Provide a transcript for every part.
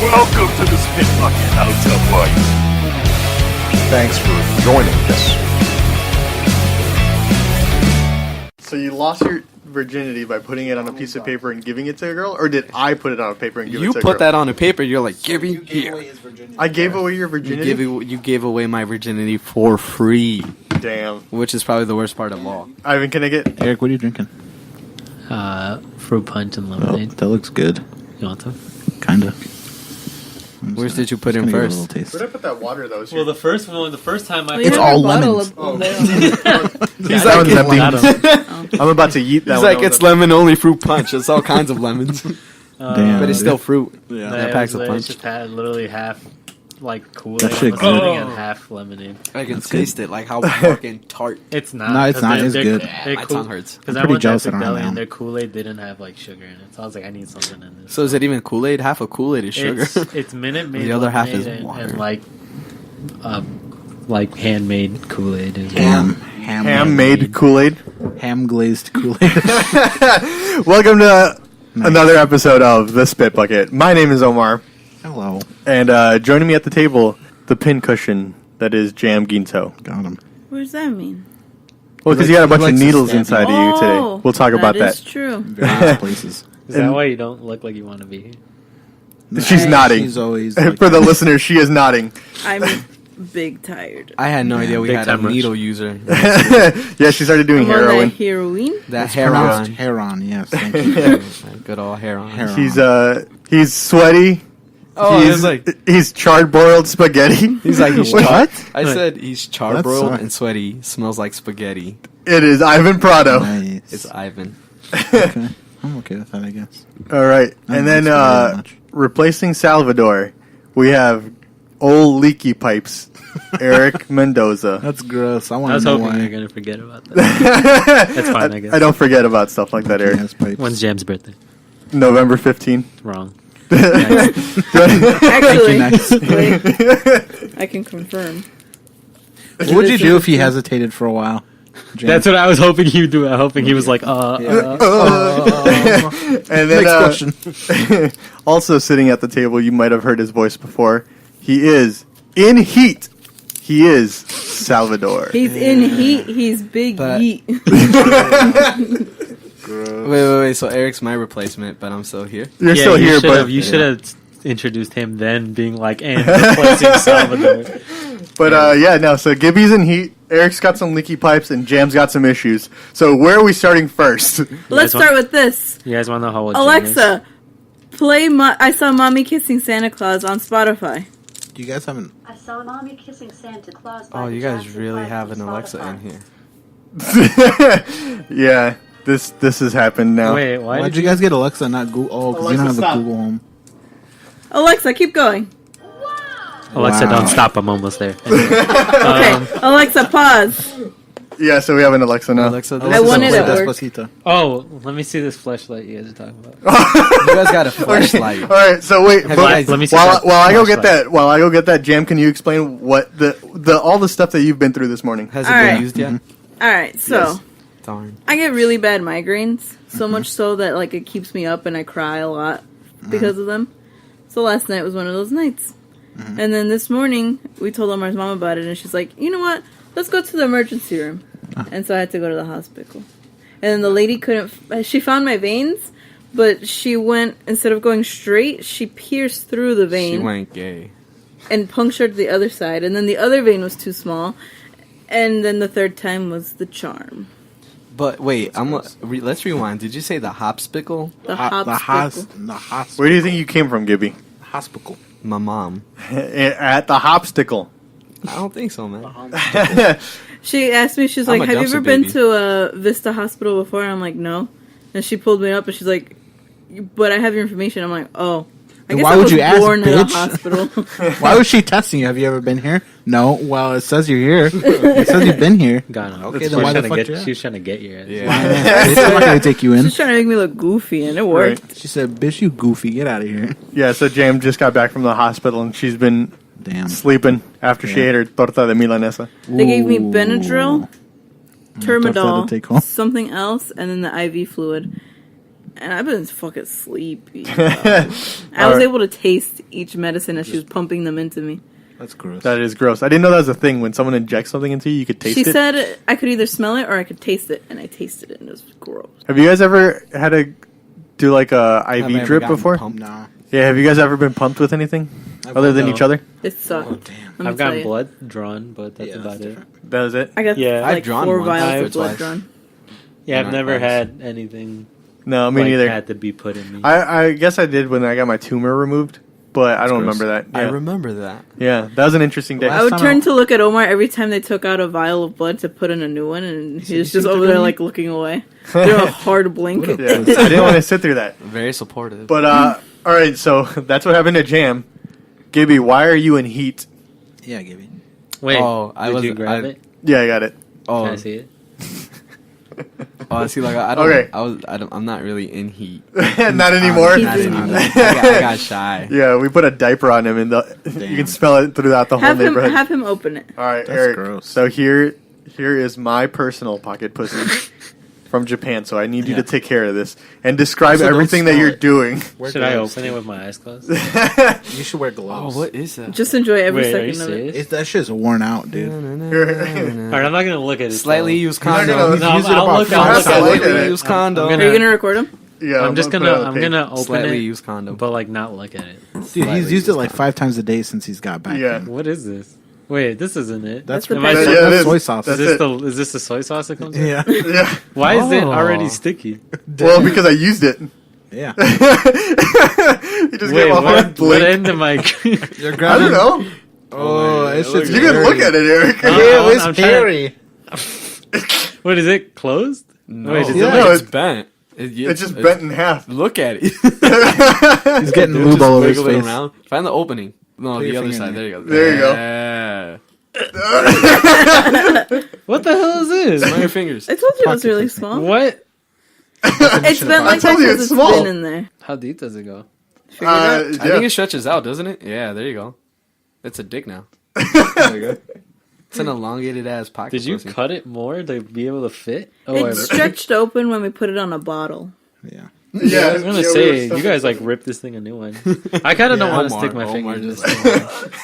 Welcome to the Spit Bucket Hotel Party. Thanks for joining us. So you lost your virginity by putting it on a piece of paper and giving it to a girl, or did I put it on a paper and give it to a girl? You put that on a paper. You're like, give me here. I gave away your virginity? You gave away my virginity for free. Damn. Which is probably the worst part of all. Ivan, can I get... Eric, what are you drinking? Fruit punch and lemonade. Oh, that looks good. You want some? Kinda. Where did you put in first? Where did I put that water, though? Well, the first time I... It's all lemons. He's like, I'm about to eat that He's one. like, it's lemon only fruit punch. It's all kinds of lemons. Damn, but it's still fruit. Yeah, that packs a punch. It just had literally half, like, Kool-Aid That shit good. and half lemonade. I can That's taste good. it, like how fucking tart. It's not. No, it's not. It's good. My tongue hurts. Because I'm I pretty went to jealous I Epic don't have Deli that and one. their Kool-Aid didn't have, like, sugar in it. So I was like, I need something in this. So is it even Kool-Aid? Half of Kool-Aid is sugar. It's Minute Maid. The other half is lemonade water. And like handmade Kool-Aid. Ham-made Kool-Aid. Ham glazed Kool-Aid. Welcome to another episode of The Spit Bucket. My name is Omar. Hello. And joining me at the table, the pincushion that is Jam Ginto. Got him. What does that mean? Well, because you got a bunch of likes to needles stab inside you. of you today. We'll talk about That is that. true. Various places. Is that why you don't look like you want to be here? She's nodding. She's always like For the listener, she is nodding. I'm big tired. I had no idea we Big had a time rush. needle user. Yeah, she started doing I'm on heroin. that heroin. That It's hair pronounced on. Heron, yes. Thank you. Good old hair on. Hair on. He's sweaty. Oh, he's, I was like, he's charred boiled spaghetti. he's like, he's What? char. I said he's That charbroiled sucks. and sweaty. Smells like spaghetti. It is Ivan Prado. Nice. It's Ivan. Okay. I'm okay with that, I guess. All right, I and don't then like spaghetti much. replacing Salvador, we have old leaky pipes, Erik Mendoza. That's gross. I I want was to know hoping why. you're going to forget about that. That's fine, I guess. I don't forget about stuff like that, Erik. Yes, pipes. When's Jam's birthday? November 15th. Wrong. Actually, Nice. wait, I can confirm. What would you do if he hesitated for a while? James? That's what I was hoping he'd do. I'm hoping he was like, And then, Next question. also sitting at the table, you might have heard his voice before. He is in heat. He is Salvador. He's in heat. He's big But- heat. Wait. So Eric's my replacement, but I'm still here. You're still here, but you should have introduced him then, being like, and replacing Salvador. So Gibby's in heat. Eric's got some leaky pipes, and Jam's got some issues. So where are we starting first? Let's start with this. You guys want to know how old Jam Alexa, play I Saw Mommy Kissing Santa Claus on Spotify. You guys haven't. I saw Mommy Kissing Santa Claus. Oh, you guys really have an Alexa in here. Yeah, this has happened now. Wait, why Why'd you guys get Alexa, not Google? Oh, because you don't have Alexa, the stop. Google Home. Alexa, keep going. Alexa, Wow. don't stop. I'm almost there. Okay, Alexa, pause. Yeah, so we have an Alexa now. Alexa, I want it Play at work. Despacito. Oh, let me see this flashlight you guys are talking about. You guys got a flashlight. All right, so wait. Have but you guys- let me see while that I go get flashlight. that, Jam, can you explain what the all the stuff that you've been through this morning? Has it All been right. used yet? All right, so Yes. Darn. I get really bad migraines, so much so that like it keeps me up and I cry a lot because of them. So last night was one of those nights. And then this morning, we told Omar's mom about it, and she's like, you know what? Let's go to the emergency room. And so I had to go to the hospital. And then the lady she found my veins, but she went, instead of going straight, she pierced through the vein She went gay. and punctured the other side. And then the other vein was too small. And then the third time was the charm. But wait, let's rewind. Did you say the hopspicle? The The hospital. hospital. Where do you think you came from, Gibby? Hospital. My mom. At the hopsticle. I don't think so, man. She asked me, she's I'm like, a have you dumpster ever been baby. to a Vista hospital before? And I'm like, no. And she pulled me up and she's like, but I have your information. I'm like, oh. I Then guess why I would was you ask, born in a bitch? hospital. Why was she testing you? Have you ever been here? No. Well, it says you're here. It says you've been here. Gone. Okay, then why the fuck you She was trying to get you. Yeah. Bitch, I'm not gonna take you in. She's trying to make me look goofy, and it worked. She said, "Bitch, you goofy, get out of here." Yeah, so Jam just got back from the hospital, and she's been Damn. sleeping after she Yeah. ate her torta de milanesa. They gave me Ooh. Benadryl, Tough to take home. Termadol, something else, and then the IV fluid. and I've been fucking sleepy. I was able to taste each medicine as she was pumping them into me. That's gross. That is gross. I didn't know that was a thing. When someone injects something into you, you could taste She it. said I could either smell it or I could taste it, and I tasted it, and it was gross. Have you guys ever had to do like a I've IV never drip gotten before? pumped. No. Yeah, have you guys ever been pumped with anything other than No. each other? It sucked. Oh, damn. Let me I've tell gotten you. blood drawn, but that's Yeah, about that's it. different. That was it. I got Yeah. like I've drawn 4 once vials or of blood twice. drawn. Yeah, I've Not never twice. had anything No, me like neither. had to be put in me. I guess I did when I got my tumor removed, but I don't gross. remember that. I Yeah. remember that. Yeah, that was an interesting day. I would time turn I- to look at Omar every time they took out a vial of blood to put in a new one, and he was just over there like looking away. Doing a hard blink. Yeah, I didn't want to sit through that. Very supportive. But all right, so that's what happened at Jam. Gibby, why are you in heat? Yeah, Gibby. Wait, Oh, I did was- you grab I- it? Yeah, I got it. Oh, Can I see it? oh, see, like I don't. Okay. I'm not really in heat. Not anymore. He's Not in anymore. heat. I got shy. Yeah, we put a diaper on him, and you can smell it throughout the whole Have him neighborhood. have him open it. All right, That's Eric. gross. So here is my personal pocket pussy from Japan. So I need you to take care of this and describe Also, don't everything that smell you're it. doing. Wear Should I gloves. open it with my eyes closed? You should wear Oh, gloves. what is that? Just enjoy every Wait, are you second of it. serious? That shit's worn out, dude. Alright, I'm not gonna look at it. Slightly though. used You're not condom. gonna No, use it I'll about look- five I'll look seconds. at it. Look at Slightly it. used condom. I'm Are gonna- you gonna record him? Yeah, I'm just put it gonna on I'm the page. gonna open Slightly it, used condom. but like not look at it. Dude, he's used it like 5 times a day since he's got back. Yeah. What is this? Wait, this isn't it. That's the Am I best. Yeah, so- it is. soy sauce. That's is this it. is this the soy sauce that comes in? Yeah. Yeah. Why is it Oh. already sticky? Well, because I used it. Yeah. You just Wait, gave a hard what blink. end am I? You're I grabbing. don't know. Oh, it's just You can look at it, Eric. Oh. Ew, it's I'm trying- hairy. What is it? Closed? No, Wait, is Yeah. it No, it's it- bent. It's just bent in half. Look at it. He's getting Dude, lube just all over his wiggle it face. around. Find the opening. No, Put the your other finger side. in There you go. There you go. Yeah. What the hell is this? Smell your fingers. I told you it was really small. What? It's been like that told you because it's it's small. been in there. How deep does it go? Figure it out. I think it stretches out, doesn't it? Yeah, there you go. It's a dick now. It's an elongated ass pocket. Did you pussy. cut it more to be able to fit? Oh, It stretched open when we put it on a bottle. Yeah. Yeah, I was gonna yeah, we say were you stuck- guys like ripped this thing a new one. I kind of don't want to stick my Omar finger in this just-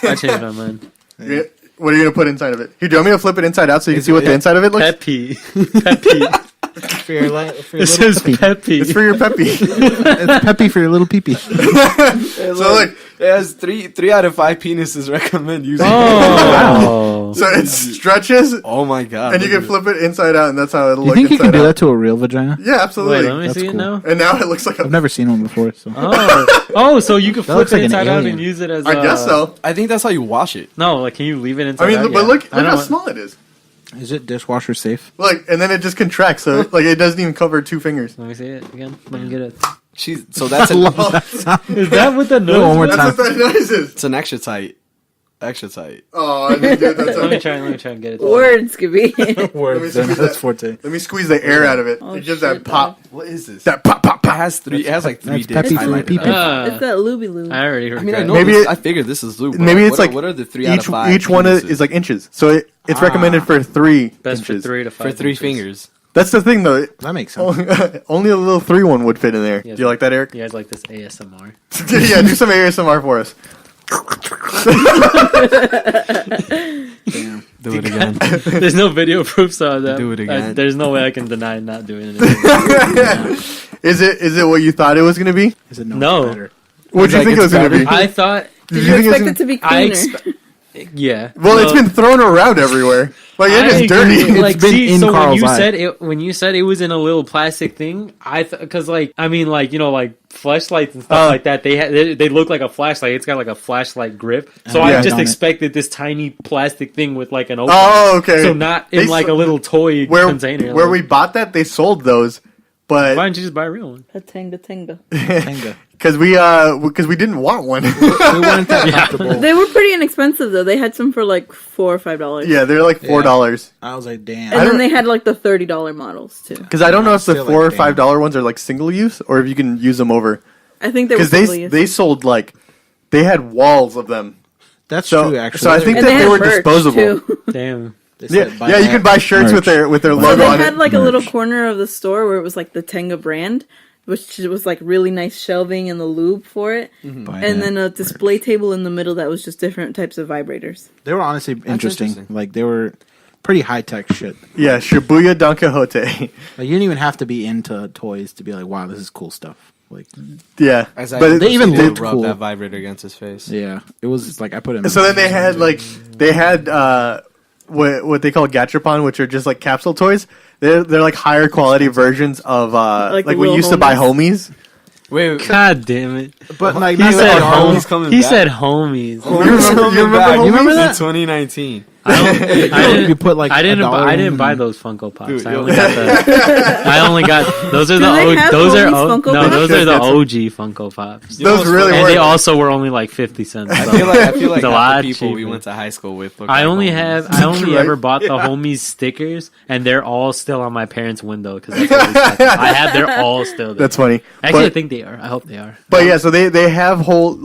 thing. I changed my mind. Yeah. What are you gonna put inside of it? Here, do you want me to flip it inside out so you can see what the inside of it looks? Peppy. Peppy. For your, for your It little says peppy. Peppy. It's for your peppy. It's peppy for your little peepee. So look, It has 3 out of 5 penises recommend using Oh. so it stretches, Oh my god. and you can flip it inside out, and that's how it'll You look think you inside can do out. that to a real vagina? Yeah, Wait, absolutely. let me That's see it cool. now. And now it looks like a. I've never seen one before, so. Oh, so you can flip looks it like an inside out alien. and use it as. I guess so. I think that's how you wash it. No, like, can you leave it inside? I mean, out? but Yeah. look I how don't- small it is. Is it dishwasher safe? Look, and then it just contracts, so like it doesn't even cover 2 fingers. Let me see it again. Let me get it. So that's I love that sound. Is that what the Do it nose? one more was? That's what that noise is. it's an extra tight. Extra tight. Oh, I didn't do it that Let me time. try and get it. Words could be. Words, squeeze that's that. forte. Let me squeeze the air out of it. Oh, it gives shit, that pop. What is this? That pop, pop, It pop. has 3. It has like 3 That's dicks peppy for your highlighted. peepee. It's that looby loo. I already heard. I mean, I know Maybe this. it- I figured this is lube. but Maybe it's what like what are the 3 out of 5? each one penises? is like inches. So it's recommended for 3 best for inches. 3 to 5 for 3 inches. fingers. That's the thing, though. That makes sense. Only a little 3 one would fit in there. Yes. Do you like that, Eric? You guys like this ASMR? Yeah, do some ASMR for us. Damn. Do it again. There's no video proof, so that Do it again. there's no way I can deny not doing it. Is it what you thought it was gonna be? Is it No. better? What do you like think it was it's gonna be? I thought, Did you you think it was expect it to be I cleaner? yeah. Well, No. it's been thrown around everywhere. Like it is dirty. It's Like, been see, in so Carl's eye. when you said it was in a little plastic thing, because like I mean, like, you know, like flashlights and stuff like that, they look like a flashlight. It's got like a flashlight grip. So Yeah. I just On it. expected this tiny plastic thing with like an opening. Oh, okay. So not in They like s- a little toy where container. where like, we bought that, they sold those, why but didn't you just buy a real one? A tinga. Tenga. because we didn't want one. We weren't that comfortable. They were pretty inexpensive though. They had some for like $4 or $5. Yeah, they're like $4. I was like, damn. And then they had like the $30 models too. Because I don't know if the Still, $4 or like, damn. $5 ones are like single use or if you can use them over. I think they were Because totally they sold like they had walls of them. That's So true, actually. so I think and that they had were merch, disposable. too. Damn. They Yeah, said buy yeah, you that can buy shirts with merch. their So logo they on had it. like a little corner of the store where it was like the Tenga brand, which was like really nice shelving and the lube for it, But, and then a display table in the middle that was just different types of vibrators. they were honestly interesting. interesting. Like they were pretty high tech shit. Yeah, Shibuya Don Quixote. Like you didn't even have to be into toys to be like, wow, this is cool stuff. Like, Yeah, As but they even did looked rub cool. that vibrator against his face. yeah, it was like I put it. In so then they had what they call gachapon, which are just like capsule toys. They're like higher quality versions of Like the like we little used to buy homies. Wait, God damn it! but like He not said that homies homies. coming He back. said homies. You remember You remember in that? 2019. I didn't, You put like I didn't. $1 I didn't in- buy those Funko Pops. Dude, I yo. only got the. I only got those are Do the. they have Those are homies Funko no. Pops? Those are the That's- OG Funko Pops. You know Those what's really funny? And they were. also were only like 50 cents. I so feel like it's a half lot the people we cheaper. went to high school with. Look I like only homies. I Right. ever bought the homies stickers, and they're all still on my parents' window because I have. They're all still there. That's funny. Actually, I But, think they are. I hope they are. but yeah, so they have whole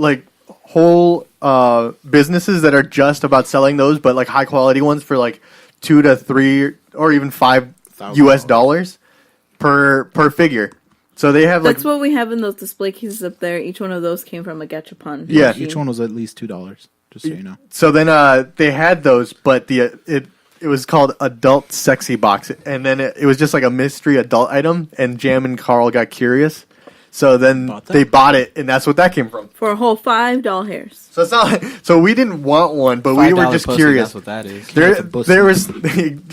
businesses that are just about selling those, but like high quality ones for like $2 to $3 or even $5 per figure. So they have like That's what we have in those display cases up there. Each one of those came from a gachapon. Yeah. machine. Each one was at least $2. Just so you know. So then they had those, but it was called Adult Sexy Box, and then it was just like a mystery adult item, and Jam and Carl got curious. So then Bought that? they bought it, and that's what that came from. For a whole $5 hairs. So it's not. So we didn't want one, but we were $5 just pussy, curious. That's what that is. There was.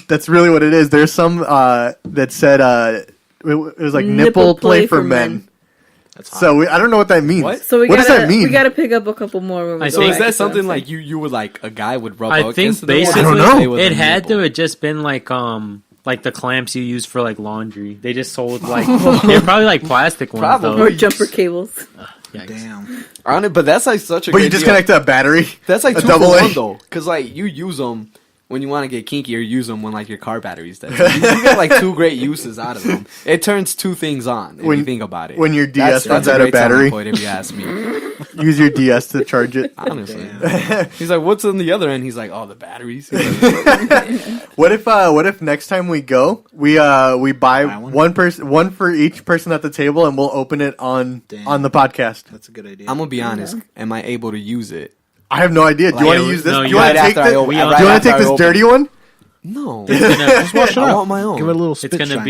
That's really what it is. There's some that said it was like nipple play for men. That's hot. So I don't know what that means. What? So What does that mean? We gotta pick up a couple more. When we I go So think- is back that to something Sunset. like you would like a guy would rub I out think against the door? basically I don't know. Stay with it a had nipple? to have just been like the clamps you use for like laundry. They just sold like they're probably like plastic ones Probably. Or though. jumper cables. Yikes. Damn. On it, but that's like such a. But you great just deal. connect a battery. That's like a two double for A. one though, because like you use them when you want to get kinky, or use them when like your car battery's dead. So you get like two great uses out of them. It turns two things on if you think about it. When your DS runs that's out a of great selling battery, point, if you ask me. use your DS to charge it. Honestly, he's like, "What's on the other end?" He's like, "Oh, the batteries." He's like, What if next time we go, we buy one? one for each person at the table, and we'll open it on the podcast. That's a good idea. I'm gonna be honest. Am I able to use it? I have no idea. Do you Like, want to use this? no, do you you want right to take after I this? open- Do you right want after to take I this open dirty it. one? No, Just wash it I up. want my own. Give it a little spit It's gonna shine.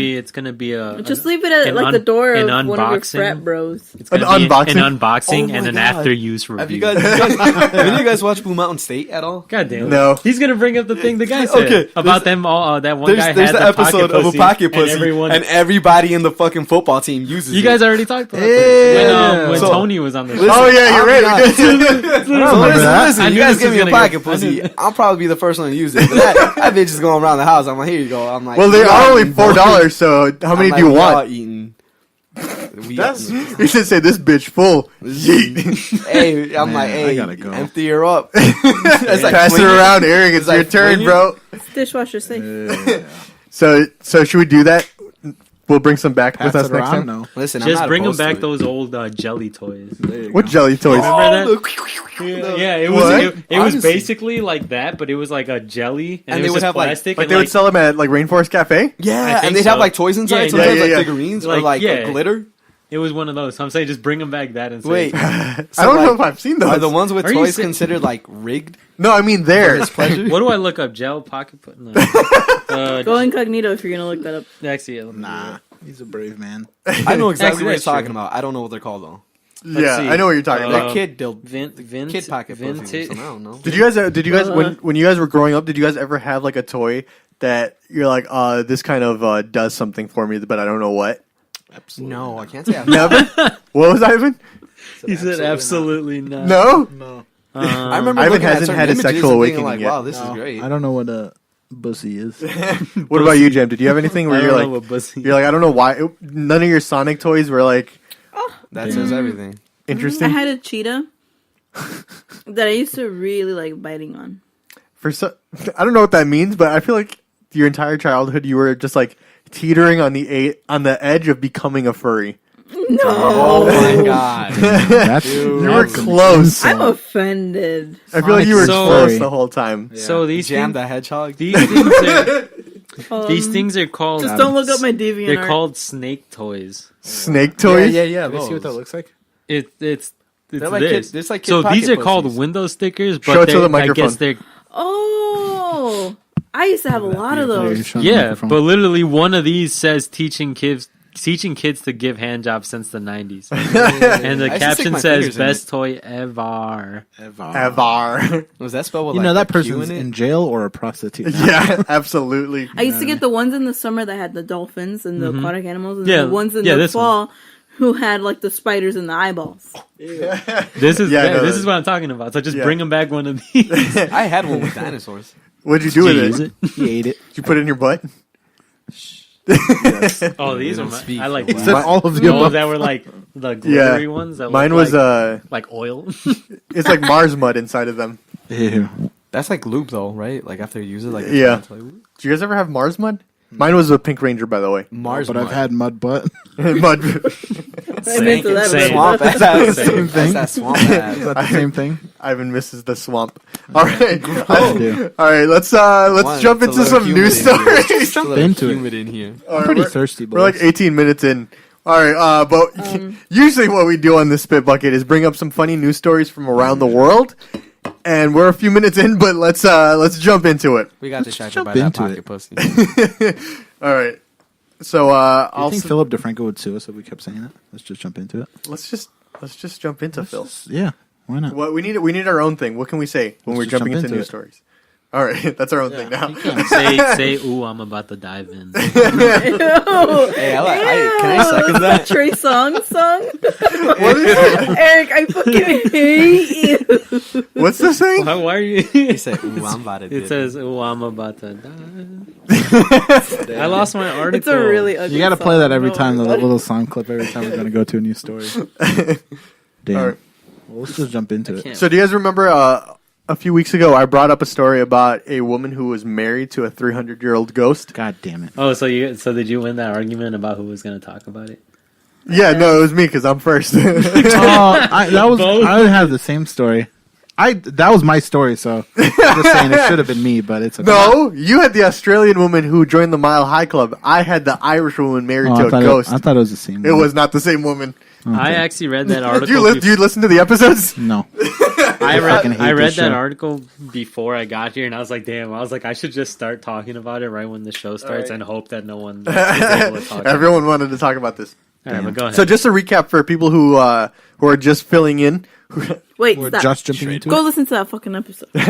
be a Just leave it at an like the door of an one of your unboxing. frat bros. It's gonna An be unboxing? an unboxing, Oh and my an God. after use review. Have you guys? Have any of you guys watched Blue Mountain State at all? God damn it. No. He's gonna bring up the thing the guy said Okay, about them all. That one guy There's had the the episode pocket of a pocket pussy, and everyone. and everybody in the fucking football team uses you it. guys already talked about Yeah. this when So- Tony was on the show. Listen, Oh yeah, you're I'll be right. honest. We did. So remember that. listen, I you knew guys this give was me a gonna pocket go- I knew- pussy, I'll probably be the first one to use it. But that bitch is going around the house. I'm like, here you go. I'm like, Well, they you are all only eating, $4. So how many I'm do you like, y'all want? Eating. That's, you should say this bitch full. Yeet. Hey, I'm like, I hey, gotta go. empty her up. It's like Pass it swinging. around, Eric. It's like your turn, swinging. bro. Dishwasher safe. So should we do that? We'll bring some back Pass with us it next around. time. No. Listen, I'm Just not bring them opposed back to it. those old jelly toys. What jelly toys? Remember that? The- Yeah, it What? was it was Honestly. basically like that, but it was like a jelly, and, And it they was would just have, like- plastic. Like and they would sell them at like Rainforest Cafe. Yeah, I and think they'd have so. like toys inside, Yeah, sometimes yeah, like yeah. figurines or Like, like yeah. glitter. It was one of those. So I'm saying just bring them back that and say, Wait, I don't know if I've seen those. Are the ones with Are you toys si- considered like rigged No, I mean for there. his pleasure? What do I look up? Gel pocket put? No. Go incognito if you're gonna look that up. Actually, let me do Nah. it. He's a brave man. I know exactly Actually, what you're that's talking true. about. I don't know what they're called though. Yeah, see. I know what you're talking Uh, about. That kid, they'll Kid pocket pussy or vintage. something. I don't know. Did you guys when you guys were growing up, did you guys ever have like a toy that you're like, this kind of does something for me, but I don't know what? Absolutely. No, I can't say I've Never. What was Ivan? He said absolutely not. No. No. I remember Ivan looking at hasn't certain had a images sexual and awakening being like, yet. wow, this is great. I don't know what a bussy is. What about you, Jam? Did you have anything where I you're don't like, know what pussy. you're like, I don't know why none of your Sonic toys were like That says everything. interesting? I had a cheetah that I used to really like biting on. I don't know what that means, but I feel like your entire childhood you were just like teetering on the edge of becoming a furry. No, Oh my god. That's, You were close. I'm offended. I feel like you were So- close the whole time. So these Jam things, the hedgehog. these things are, These things are called. Just don't look up my DeviantArt. They're called snake toys. Snake toys? Yeah. Let's See what that looks like. It's They're like this. kid- it's like kid so these are pocket called pussies. window stickers, Show it but to the I guess microphone. they're Oh, I used to have a lot of those. yeah. But literally, one of these says teaching kids to give hand jobs since the 90s, and the I used to stick caption my says fingers in "best toy ever." Evar. Was that spelled with You like know that a Q person's in it? in jail or a prostitute. now. Yeah, absolutely. I used to get the ones in the summer that had the dolphins and the aquatic animals, and Yeah, the ones in yeah, the this fall who had like the spiders and the eyeballs. This is Yeah, no, this is what I'm talking about. So just yeah. bring them back one of these. I had one with dinosaurs. What'd you do Did you with use it? it? He ate it. Did you put it in your butt? Oh, these are don't my, speak I like for these. a Said all of the Oh, above. that were like the Yeah. glittery ones. That Mine looked was like oil. it's like Mars mud inside of them. Ew. That's like lube though, right? Like after you use it, like Yeah. it's like, Do you guys ever have Mars mud? Mine was a Pink Ranger, by the way. Mars. But I've had mud butt. Mud. I'm into that. Same. swamp ass. Same thing. That's that swamp ass. Is that the same thing? Ivan misses the swamp. All right, do. all right. Let's One, jump it's a into little some humid news in here. stories. It's a little into it. humid in here. All right, Pretty we're- thirsty, We're like boys. 18 minutes in. All right, but usually what we do on this spit bucket is bring up some funny news stories from around the world, and we're a few minutes in, but let's jump into it. We got distracted jump by that into pocket it. pussy. All right, so I I'll think Philip DeFranco would sue us if we kept saying that. Let's just jump into it. let's just jump into Phil. Yeah, why not? What we need our own thing. What can we say when we're Let's just jumping jump into into news it. stories? All right, that's our own thing now. say, ooh, I'm about to dive in. Ew. Hey, can I second that? Trey Songz song? What is it? Eric, I fucking hate you. What's the saying? Why are you? He said, "Ooh, I'm about to." It dip says, "Ooh, I'm about to die." I lost my article. It's a really ugly You got to play song. that every Oh time, my the God. little song clip every time we're going to go to a new story. Damn. All right. Well, let's just jump into it. can't- So do you guys remember a few weeks ago I brought up a story about a woman who was married to a 300-year-old ghost? God damn it. Oh, so did you win that argument about who was going to talk about it? Yeah, no, it was me because I'm first. Oh, I would have the same story. That was my story, so I'm just saying it should have been me, but it's okay. No, you had the Australian woman who joined the Mile High Club. I had the Irish woman married Oh, to a ghost. I thought it was the same. It one. was not the same woman. I actually read that Do article. you listen to the episodes? No. I fucking hate read this that show. article before I got here, and I was like, "Damn!" I was like, "I should just start talking about it right when the show starts, and hope that no one is able to talk." Everyone wanted to talk about this. All right, but go ahead. So just a recap for people who are just filling in. Wait, We're stop. just jumping into Go it. listen to that fucking episode. We'll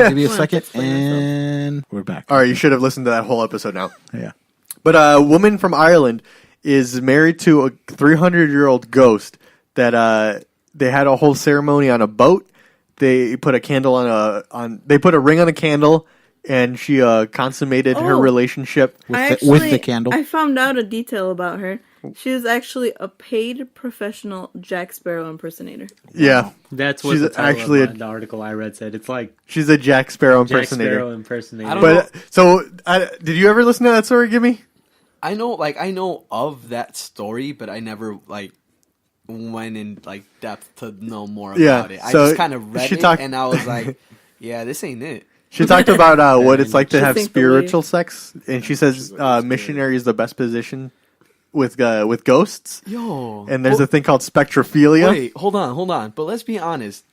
give you a Wanna second, explain myself. and we're back. All right, you should have listened to that whole episode now. Yeah. But a woman from Ireland is married to a 300-year-old ghost that they had a whole ceremony on a boat. They put a candle they put a ring on a candle, and she consummated her Oh. relationship. With the candle. I found out a detail about her. She was actually a paid professional Jack Sparrow impersonator. Yeah, That's what She's the title actually of a- the article I read said. It's like she's a Jack Sparrow Jack impersonator. Sparrow impersonator. I don't But did you ever listen to that story, Gimme? I know of that story, but I never went in depth to know more Yeah, about it. I so just kind of read she it, talked- and I was like, "Yeah, this ain't it." She talked about what it's like to She have think the spiritual sex, and she says missionary is the best position with ghosts. Yo, And there's a thing called spectrophilia. Wait, hold on. But let's be honest.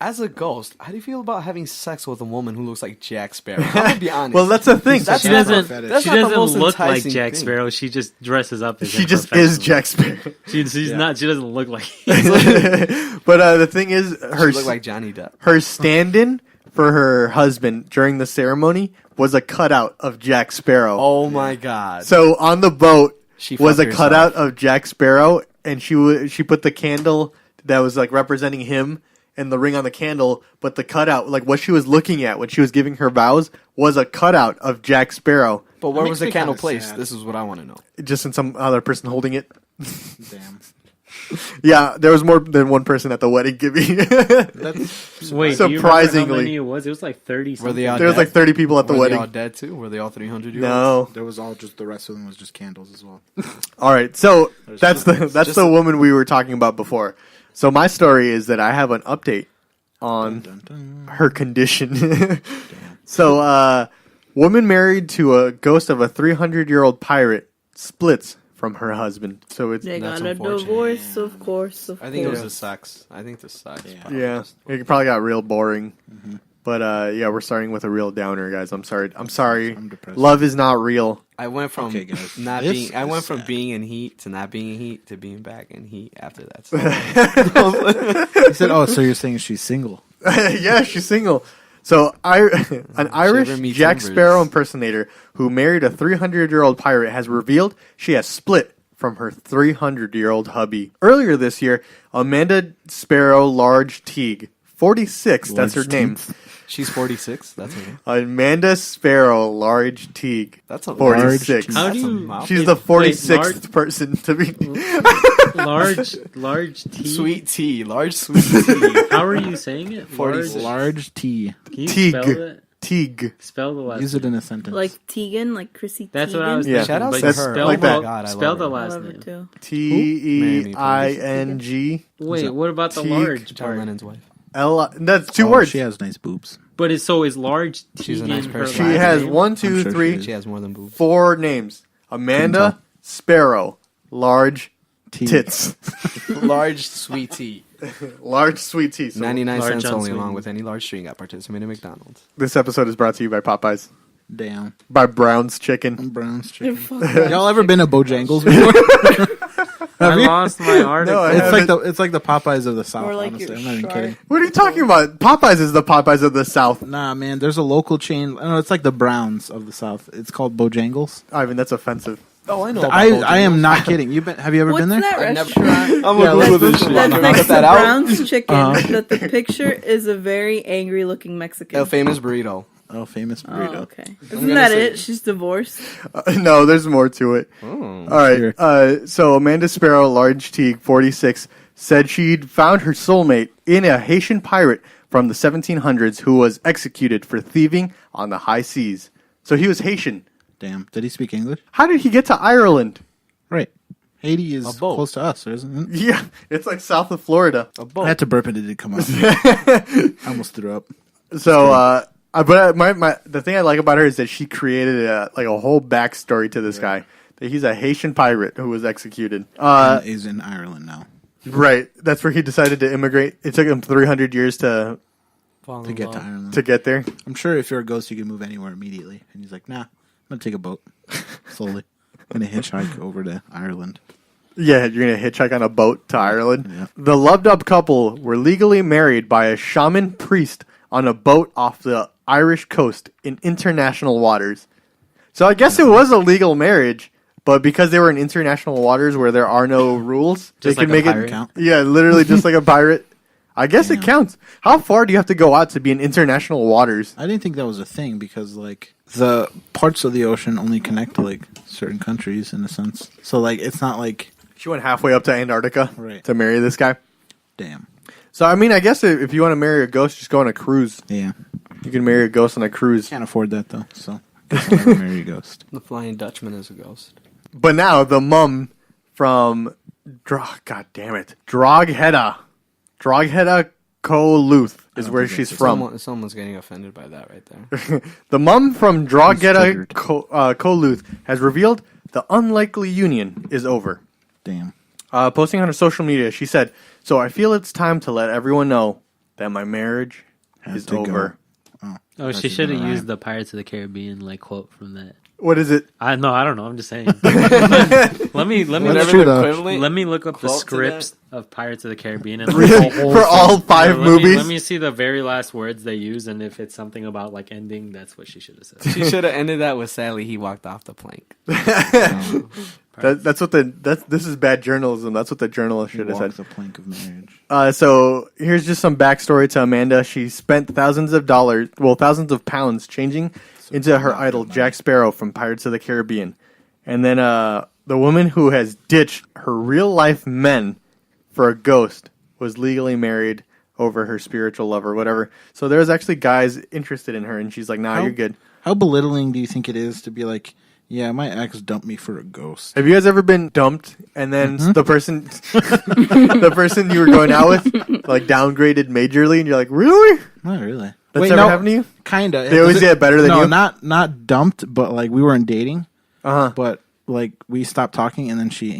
As a ghost, how do you feel about having sex with a woman who looks like Jack Sparrow? I'm gonna be honest. Well, that's the thing. That's she not doesn't. the- that's She not the doesn't most look like enticing Jack thing. Sparrow. She just dresses up as. She him just is professionally. Jack Sparrow. She's not. She doesn't look like. But the thing is, She look like Johnny Depp. her stand-in for her husband during the ceremony was a cutout of Jack Sparrow. Oh my god! So on the boat She was a fucked cutout herself. of Jack Sparrow, and she put the candle that was like representing him and the ring on the candle, but the cutout, like what she was looking at when she was giving her vows, was a cutout of Jack Sparrow, But where makes was the me candle kinda placed? sad. This is what I want to know. just in some other person holding it. Damn. Yeah, there was more than one person at the wedding. Gibby. Wait, do you remember how Surprisingly. many it was? It was like 30. Were they all There was dead? like 30 people at the Were they wedding. all dead too? Were they all 300 years? No. There was the rest of them was just candles as well. All right, so that's just- the woman we were talking about before. So my story is that I have an update on Dun, dun. her condition. So Woman married to a ghost of a 300-year-old pirate splits from her husband. So it's They That's got a unfortunate. divorce, of course. I think it was Yeah. the sex. I think the sex. yeah, it probably got real boring. But yeah, we're starting with a real downer, guys. I'm sorry. I'm depressed. Love is not real. I went from Okay, guys. not This being. I is went from sad. being in heat to not being in heat to being back in heat after that. He said, "Oh, so you're saying she's single?" Yeah, she's single. So an Irish Shiver me Jack timbers. Sparrow impersonator who married a 300-year-old pirate has revealed she has split from her 300-year-old hubby. Earlier this year, Amanda Sparrow Large Teague, 46, that's her Large name. She's 46. That's her name. Amanda Sparrow Large Teague, That's a 46. Large How That's do a you? mouthful. She's the Wait, 46th person to be. large tea. Sweet tea, large sweet tea. How are you saying it? 46. Large T. Can you Teague. spell it? Teague. Spell the last Use name. it in a sentence. Like Tegan, like Chrissy Teigen. That's what I was Yeah. thinking. Shout out but to That's her. Spell, like the, that. God, I spell love the her. last Love her name. too. Teing. Wait, what about the Teague. large John part? Lennon's wife. That's two Oh, words. She has nice boobs. But is large She's a Tegan nice her person. She last has name? 1, 2, sure 3, she is. She has more than boobs. 4 names. Amanda Couldn't tell. Sparrow, large T. tits, Large sweet tea. large sweet tea. So 99 Large cents only, unsweetened. along with any large string at participating McDonald's. this episode is brought to you by Popeyes, Damn. by Brown's Chicken. Brown's They're chicken. fucking- Y'all ever been to Bojangles before? I lost my article. No, I haven't. It's like the Popeyes of the South. Or like honestly, your I'm not even shark. kidding. What are you talking about? Popeyes is the Popeyes of the South. Nah, man. There's a local chain. I don't know. It's like the Browns of the South. It's called Bojangles. Ivan, that's offensive. Oh, I know. I am not kidding. Have you ever What's been there? that I've never- restaurant? I'm Yeah, gonna let's- Google this shit. That's Cut next to that out. Brown's Chicken. Uh-huh. That the picture is a very angry looking Mexican. El famous burrito. Oh, famous Oh, burrito. okay. I'm Isn't gonna that say- it? She's divorced. No, there's more to it. Oh. All right. Sure. So Amanda Sparrow, large Teague, 46, said she'd found her soulmate in a Haitian pirate from the 1700s who was executed for thieving on the high seas. So he was Haitian. Damn. Did he speak English? How did he get to Ireland? Right. Haiti is A boat. close to us, isn't it? Yeah, it's like south of Florida. A I boat. had to burp and it did come out. I almost threw up. So, but the thing I like about her is that she created a whole backstory to this guy. That he's a Haitian pirate who was executed. Is in Ireland now Right. That's where he decided to immigrate. It took him 300 years to Fall to in get love. to Ireland. get there. I'm sure if you're a ghost, you can move anywhere immediately. And he's like, nah, I'm going to take a boat slowly. I'm going to hitchhike over to Ireland. Yeah, you're going to hitchhike on a boat to Ireland. Yeah. The loved-up couple were legally married by a shaman priest on a boat off the Irish coast in international waters. So I guess it was a legal marriage, but because they were in international waters where there are no rules, Just they can like a make pirate. it Count. Yeah, literally just like a pirate. I guess it Yeah. counts. How far do you have to go out to be in international waters? I didn't think that was a thing because, like, the parts of the ocean only connect to, like, certain countries in a sense. So, like, it's not like, She went halfway up to Antarctica Right. to marry this guy. damn. So, I mean, I guess if you want to marry a ghost, just go on a cruise. Yeah. You can marry a ghost on a cruise. Can't afford that, though. So, guess I'll never marry a ghost. The Flying Dutchman is a ghost. But now, the mum from... God damn it. Drogheda Coluth is don't where think she's that's from. Someone's getting offended by that right there. The mum from Drogheda triggered. Coluth has revealed the unlikely union is over. Damn. Posting on her social media, she said, "So I feel it's time to let everyone know that my marriage is to go. over." Oh, That's she just should have gonna used rhyme. the Pirates of the Caribbean quote from that. What is it? I don't know. I'm just saying. let me That's true, though. let me look up the quote to scripts of Pirates of the Caribbean and the whole For all 5 let movies? Let me see the very last words they use, and if it's something about like ending, that's what she should have said. She should have ended that with "Sadly, he walked off the plank." That's what this is bad journalism. That's what the journalist should have Walk said. the plank of marriage. So here's just some backstory to Amanda. She spent thousands of pounds changing into her idol Jack Sparrow from Pirates of the Caribbean, and then the woman who has ditched her real life men for a ghost was legally married over her spiritual lover, whatever. So there's actually guys interested in her, and she's like, "Nah, you're good." How belittling do you think it is to be like, yeah, my ex dumped me for a ghost? Have you guys ever been dumped and then Mm-hmm. the person you were going out with like downgraded majorly, and you're like, "Really?" Not really. That's ever happened to you? Kinda. They always get better than you? No, not dumped, but like we weren't dating. Uh-huh. But like we stopped talking, and then she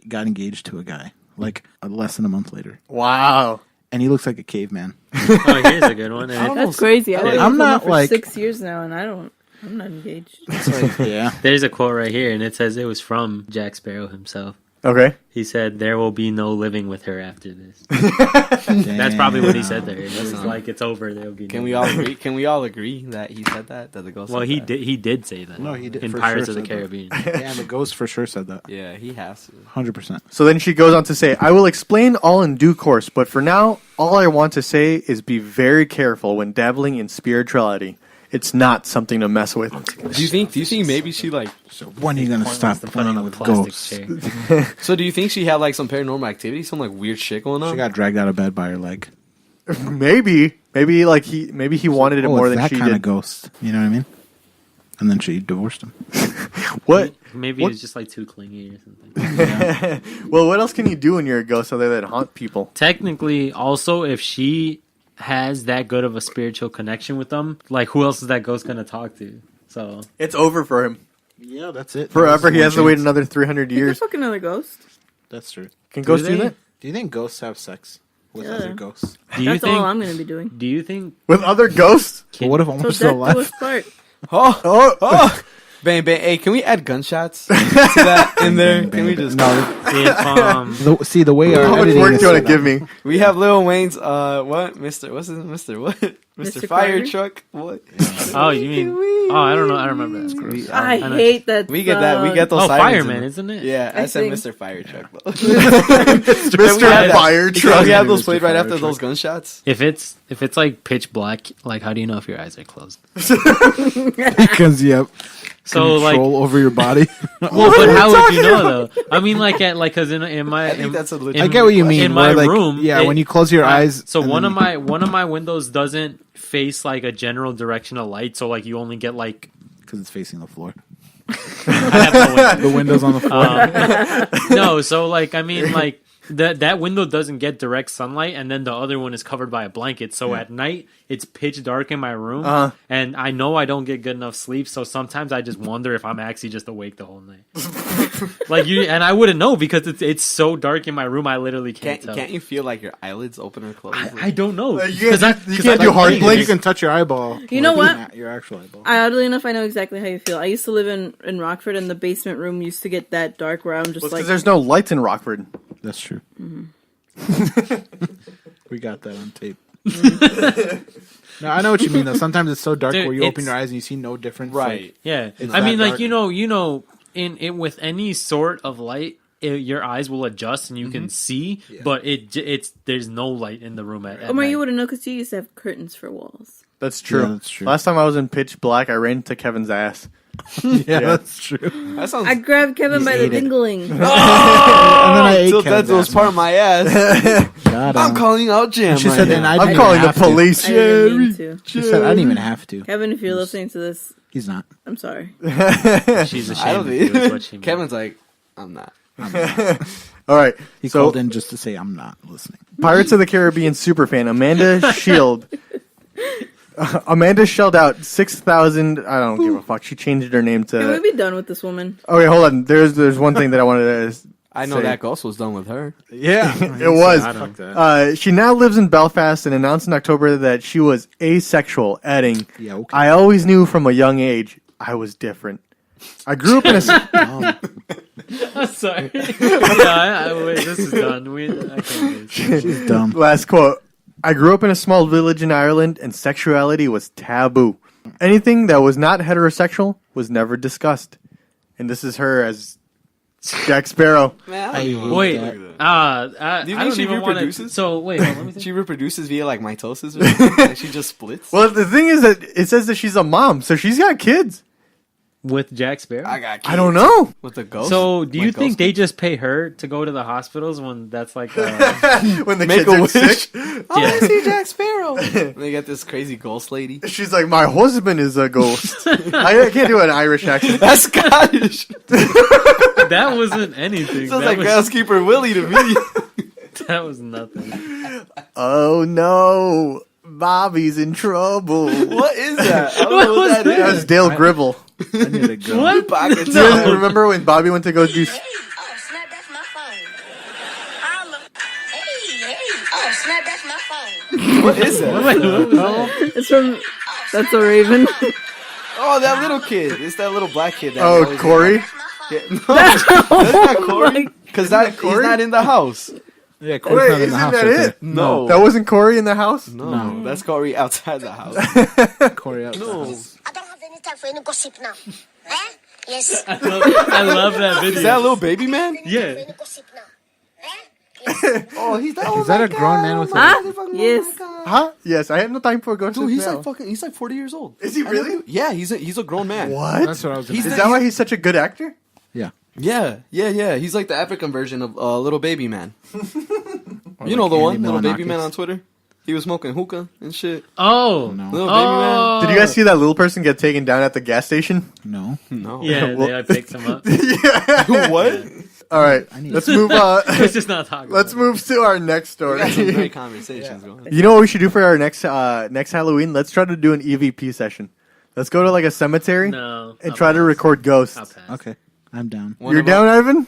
got engaged to a guy like less than a month later, Wow. and he looks like a caveman. Oh, here's a good one. And That's crazy. I'm not for like 6 years now, and I'm not engaged. It's like, yeah. there's a quote right here, and it says it was from Jack Sparrow himself. Okay. He said, "There will be no living with her after this." That's probably what he said there. It's like it's over. There'll be. Can no we all agree? Can we all agree that he said that? That the ghost. Well, said he that? did. He did say that. No, he did in for Pirates sure of the said that. Caribbean. Yeah, and the ghost for sure said that. Yeah, he has to. 100%. So then she goes on to say, I will explain all in due course, but for now, all I want to say is be very careful when dabbling in spirituality. It's not something to mess with. Do you think maybe she like? So when are you gonna stop To put on playing a with plastic ghosts? chair. So do you think she had like some paranormal activity, some like weird shit going on? She got dragged out of bed by her leg. Maybe he wanted it more it's than that she kind did. of ghost. You know what I mean? And then she divorced him. What? Maybe What? he was just like too clingy or something. Well, what else can you do when you're a ghost other than haunt people? Technically, also, if she has that good of a spiritual connection with them, like who else is that ghost gonna talk to? So It's over for him. Yeah, that's it. Forever. He One has to wait chance. another 300 You're years. fuck another ghost. That's true. Can ghosts do they? that? Do you think ghosts have sex with Yeah. other ghosts? do you That's all think? I'm gonna be doing. Do you think? With other ghosts? But what if Omar's So still death do alive? us part. Oh. Bang bang! Hey, can we add gunshots to that in there? Bang, Can we bang, just? no? If See the way our How much editing work is do you want set to give up. me? We have Lil Wayne's what? Mr. What? Mr. Fire Carter? Truck. What? oh, you mean? Oh, I don't know. I don't remember that. We, I know. hate that. we get that. We get those Oh, sirens fireman, in it. isn't it? Yeah, I I said think- Mr. Fire Truck. Though. Mr. Fire Can Truck. we have those Mr. played right Fire after Truck. those gunshots? If it's like pitch black, like how do you know if your eyes are closed? Because you have So like, control over your body. well, but how would you know though? I mean, like at because in my I think that's a legit. I get what you mean. in my where, like, room, yeah, it- when you close your eyes. So and one then- of my windows doesn't face like a general direction of light, so like you only get like because it's facing the floor. I have no window. The windows on the floor. No, so like I mean like that window doesn't get direct sunlight, and then the other one is covered by a blanket. So at night it's pitch dark in my room, and I know I don't get good enough sleep. So sometimes I just wonder if I'm actually just awake the whole night. Like you, and I wouldn't know because it's so dark in my room. I literally can't tell. Can't you feel like your eyelids open or close? I don't know. You 'Cause can't, you can't do I- hard You blinks. can touch your eyeball. You know like, what? Your actual eyeball. Oddly enough, I know exactly how you feel. I used to live in Rockford, and the basement room used to get that dark where I'm just Because like, there's no lights in Rockford. That's true. We got that on tape. No, I know what you mean though. Sometimes it's so dark Dude, where you open it's- your eyes and you see no difference. Right. Yeah, It's I mean, that like dark. you know, in with any sort of light, your eyes will adjust and you can see, but it's there's no light in the room at Omar, night. you wouldn't know because you used to have curtains for walls. That's true. Yeah, that's true. Last time I was in pitch black, I ran into Kevin's ass. Yeah, that's true. That sounds. I grabbed Kevin by the ate it. dingling. And then I ate Till Kevin's that was ass. part of my ass. Got I'm him. calling out Jam. She right said, now. and I I'm didn't calling the have to. police. I didn't mean to. She said, I didn't even have to. Kevin, if you're listening to this, He's not. I'm sorry. She's I don't ashamed of you, is what think. she meant. Kevin's like, I'm not. All right. He So, called in just to say, I'm not listening. Pirates of the Caribbean superfan Amanda Shield. Amanda shelled out 6,000. I don't give a fuck. She changed her name Can we to. be done with this woman? Okay, hold on. There's one thing that I wanted to. I know say. that ghost was done with her. Yeah, it was. I don't- She now lives in Belfast and announced in October that she was asexual, adding, Yeah, okay. I always knew from a young age I was different. I grew up in a. I'm sorry. Yeah, wait, this is done. I can't do this. She's dumb. Last quote. I grew up in a small village in Ireland and sexuality was taboo. Anything that was not heterosexual was never discussed. And this is her as Jack Sparrow. Man, I hate Wait, that. Do you I think don't she even want to. reproduces? So wait, hold on, let me see. She reproduces via like mitosis or something? Like she just splits? Well, the thing is that it says that she's a mom, so she's got kids. With Jack Sparrow. I got kids. I don't know. With the ghost? So, do you Like think ghost they just pay her to go to the hospitals when that's like, When the Make kids a are wish. sick, Oh, I see Jack Sparrow. And they got this crazy ghost lady. she's like, my husband is a ghost. I can't do an Irish accent. That's Scottish. that wasn't anything. Sounds That like was, Groundskeeper Willie to me. that was nothing. Oh no. Bobby's in trouble. What is that? I don't know what that That was is. Dale Gribble. I need to go. What? Pockets. You guys remember when Bobby went to go do... Oh, snap, that's my phone. Holla. Hey. Oh, snap, that's my phone. What is that? Wait, what was that? It's from. That's a raven. Oh, that little kid. It's that little black kid. That Oh, always- Corey? Yeah, no, that's not Corey. Because he's Corey? not in the house. Yeah, Corey's Wait, not in isn't the house that right it? No. That wasn't Corey in the house? No, that's Corey outside the house. there. Corey out. No. I don't have any time for any gossip now. Eh? Yes. I love that video. Is that a little baby man? Yeah. Any gossip now. Eh? Oh, he's that. Is that a grown man with a... Huh? Yes. Huh? Yes, I have no time for a ghost. Dude, he's now. like fucking. He's like 40 years old. Is he really? Yeah, he's a grown man. What? That's what I was gonna He's Is say. the- that why he's such a good actor? Yeah. Yeah. He's like the African version of Little Baby Man. Or You know the one, Candy Little Baby Milonakis. Man on Twitter. He was smoking hookah and shit. Oh. No. Little Baby Man. Did you guys see that little person get taken down at the gas station? No. No. Yeah, I picked him up. What? All right, I need- let's move on. Let's just not talk. Let's about move to our next We got some story. great conversations going. You know what we should do for our next Halloween? Let's try to do an EVP session. Let's go to like a cemetery it. No. and try to record ghosts. I'll pass. Okay. I'm down. One You're of down, Ivan?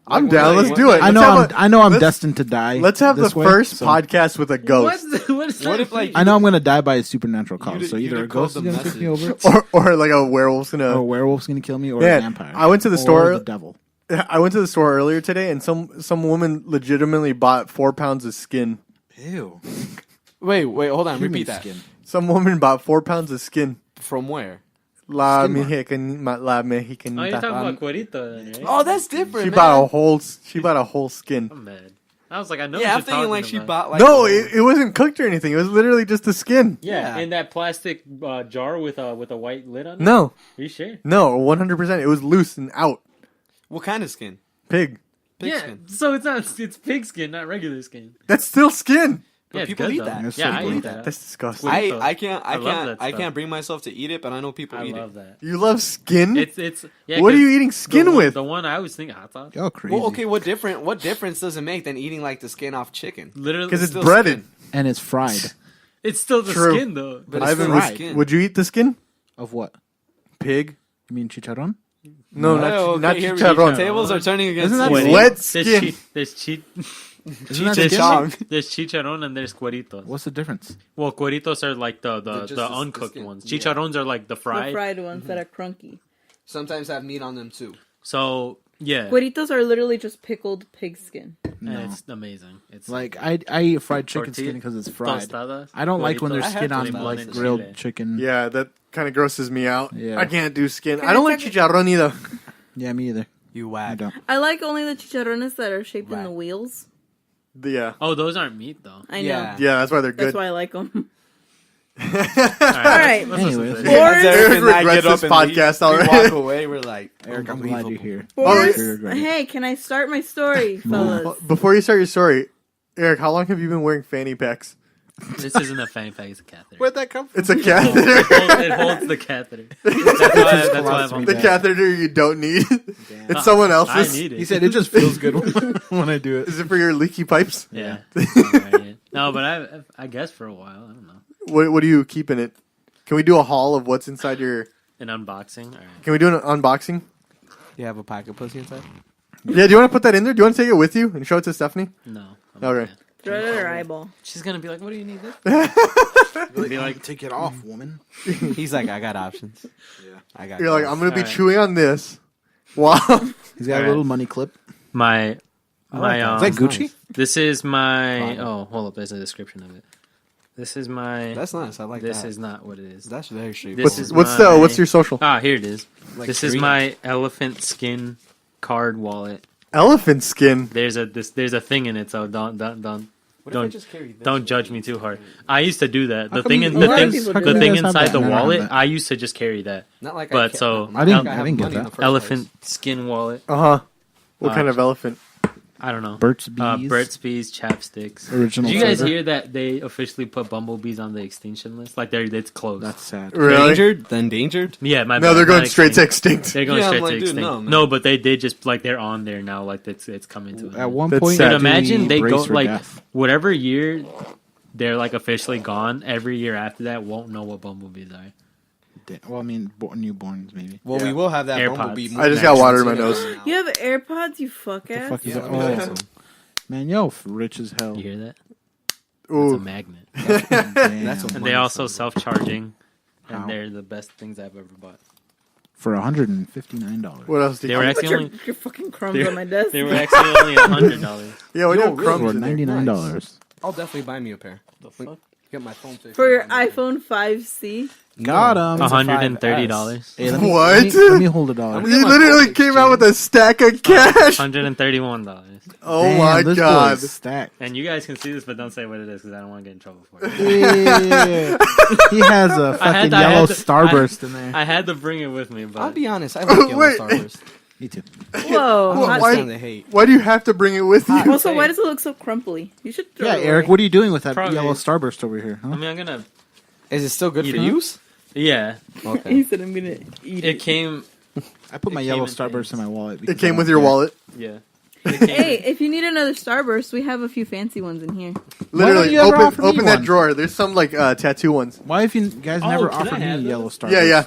I'm down. Let's do it. I Let's know have I'm. I know I'm let's- destined to die. Let's have the this way, first so- podcast with a ghost, What is that? What if, like, I know I'm gonna die by a supernatural cause. You'd- So either you'd a ghost is call gonna the take me over, or like a werewolf's or a gonna. werewolf's gonna kill me, or Yeah, a vampire. I went to the or store- The devil. I went to the store earlier today, and some woman legitimately bought 4 pounds of skin. Ew. wait, hold on. Human Repeat that. skin. Some woman bought 4 pounds of skin. From where? La Skin mark. Mexican, la Mexican. Oh, you're talking about Cuerito then, right? Oh, that's different. She man. bought a whole. She bought a whole skin. I'm mad. I was like, I know. Yeah, I'm what you're thinking like talking she about. bought like. No, it wasn't cooked or anything. It was literally just the skin. Yeah, Yeah. in that plastic jar with a white lid on it. No, Are you sure? no, 100%. It was loose and out. What kind of skin? Pig. Pig yeah. skin. So it's pig skin, not regular skin. That's still skin. But Yeah, it's people good, eat though. that. Yes, Yeah, some I people eat eat that. That's disgusting. Cuerito. I love that I stuff. can't bring myself to eat it, but I know people I eat love it. that. You love skin? It's yeah. What are 'cause you eating skin the one, with? The one I was thinking hot dog. Y'all crazy. Well, okay, what difference does it make than eating like the skin off chicken? Literally, Because it's still breaded. skin. And it's fried. it's still the True. skin though. But it's Ivan, still would, skin. would you eat the skin? Of what? Pig? You mean chicharron? No, Oh, not here we chicharron. go. Tables are turning against Isn't that me. Wait, wet There's skin. Isn't that Cheech and skin? Chong. There's chicharron and there's cueritos. What's the difference? Well, cueritos are like They're the just the uncooked skin. ones. Yeah. Chicharrones are like the The fried. fried ones that are crunky. Sometimes have meat on them too. So yeah, Cueritos are literally just pickled pig skin. and No. it's amazing. It's Like I eat fried chicken Tortilla- skin because it's fried. tostadas. I don't like when there's Cueritos. I skin have on tostadas like in grilled Chile. chicken. Yeah, that kind of grosses me out. Yeah. I can't do skin. Can I don't I like take chicharron either. Yeah, me either. You I wag. don't. I like only the chicharrones that are shaped in Right. the wheels. Yeah. Oh, those aren't meat though. I know. Yeah. Yeah, that's why they're That's good. why I like them. All right. let's listen to Anyways. this. Boris, Eric and I regrets get up this and podcast we already. walk away. We're like, Eric, I'm glad you're here. Boris, You're great. hey, can I start my story, fellas? Before you start your story, Eric, how long have you been wearing fanny packs? This isn't a fanny pack; it's a catheter. Where'd that come from? It's a catheter. It holds the catheter. That's why I'm on The that. catheter you don't need. It's someone I else's. need it. He said it just feels good when I do it. Is it for your leaky pipes? Yeah. Alright. No, but I guess for a while. I don't know. What do you keep in it? Can we do a haul of what's inside your... An unboxing. All right. Can we do an unboxing? you have a pocket pussy inside? Yeah, do you want to put that in there? Do you want to take it with you and show it to Stephanie? No. I'm Okay. okay. Throw it at her eyeball. She's gonna be like, "What do you need this?" Be like, take it off, woman. He's like, I got options. Yeah. I got. You're like, I'm going to be Alright. chewing on this. Wow. He's got Alright. a little money clip. My Is that Gucci? nice. This is my. Fine. Oh, hold up. There's a description of it. This is my. That's nice. I like this that. is not what it is. That's very straight. This is What's my- what's your social? Here it is. Like this is green. my elephant skin card wallet. Elephant skin. There's a thing in it, so don't What if I don't- just carry this? don't judge me too hard. I used to do that. How The come thing you- in a the lot of thing people How do the that. thing thing you guys have inside that? the I never had wallet. that. I used to just carry that. Not like But I so- can't, I didn't- think I have didn't get money in that. the first Elephant place. skin wallet. Uh-huh. What Uh, kind of elephant? I don't know. Burt's Bees. Burt's Bees chapsticks. Original Did you guys flavor. hear that they officially put bumblebees on the extinction list? Like it's closed. That's sad. Really? The endangered. yeah, my No, bad, they're going not straight to extinct. extinct. They're going Yeah, I'm straight like, to dude, extinct. no, man. No, but they just like they're on there now. Like it's coming to an At end. one That's point, sad. Dude, do we imagine they brace go for like death? whatever year they're like officially gone, every year after that won't know what bumblebees are. Well, I mean, newborns maybe. Well, we will have that AirPods. bumblebee. I just got water in my nose. You have AirPods, you fuck ass. Fuck is Yeah, that? Oh, man, yo, rich as hell. You hear that? It's a Ooh. magnet. Damn. That's a And money they also sign. self-charging, How? and they're the best things I've ever bought. For $159. What else did They you were Put actually your, only your fucking crumbs on my desk. they were actually only $100. Yeah, we Yo, have really? crumbs For in there. $99. I'll definitely buy me a pair. The fuck? Get my phone fixed. For your iPhone 5C. Got him. $130. Hey, What? Let me hold $1. You literally came out with a stack of cash. $131. Oh Damn, my this god. boy's stacked. And you guys can see this, but don't say what it is because I don't want to get in trouble for it. Yeah. He has a fucking I yellow had to- starburst in there. I had to bring it with me, but I'll be honest. I like yellow Wait. Starburst. Me too. Whoa. I Well, don't why- understand the hate. Why do you have to bring it with you? Also, why does it look so crumply? You should throw Yeah, it Eric, away. what are you doing with that Probably- yellow starburst over here? I Huh? mean, I'm gonna. Is it still good You for know? use? Yeah, He Okay. said I'm gonna eat it it. came. I put my It yellow came in starburst things. in my wallet. It because came I with don't your care. wallet. Yeah. It came Hey, if you need another Starburst, we have a few fancy ones in here. Literally, you ever offer me open that one? drawer. There's some like tattoo ones. Why have you guys Oh, never can I offered me have those? yellow starburst? Yeah.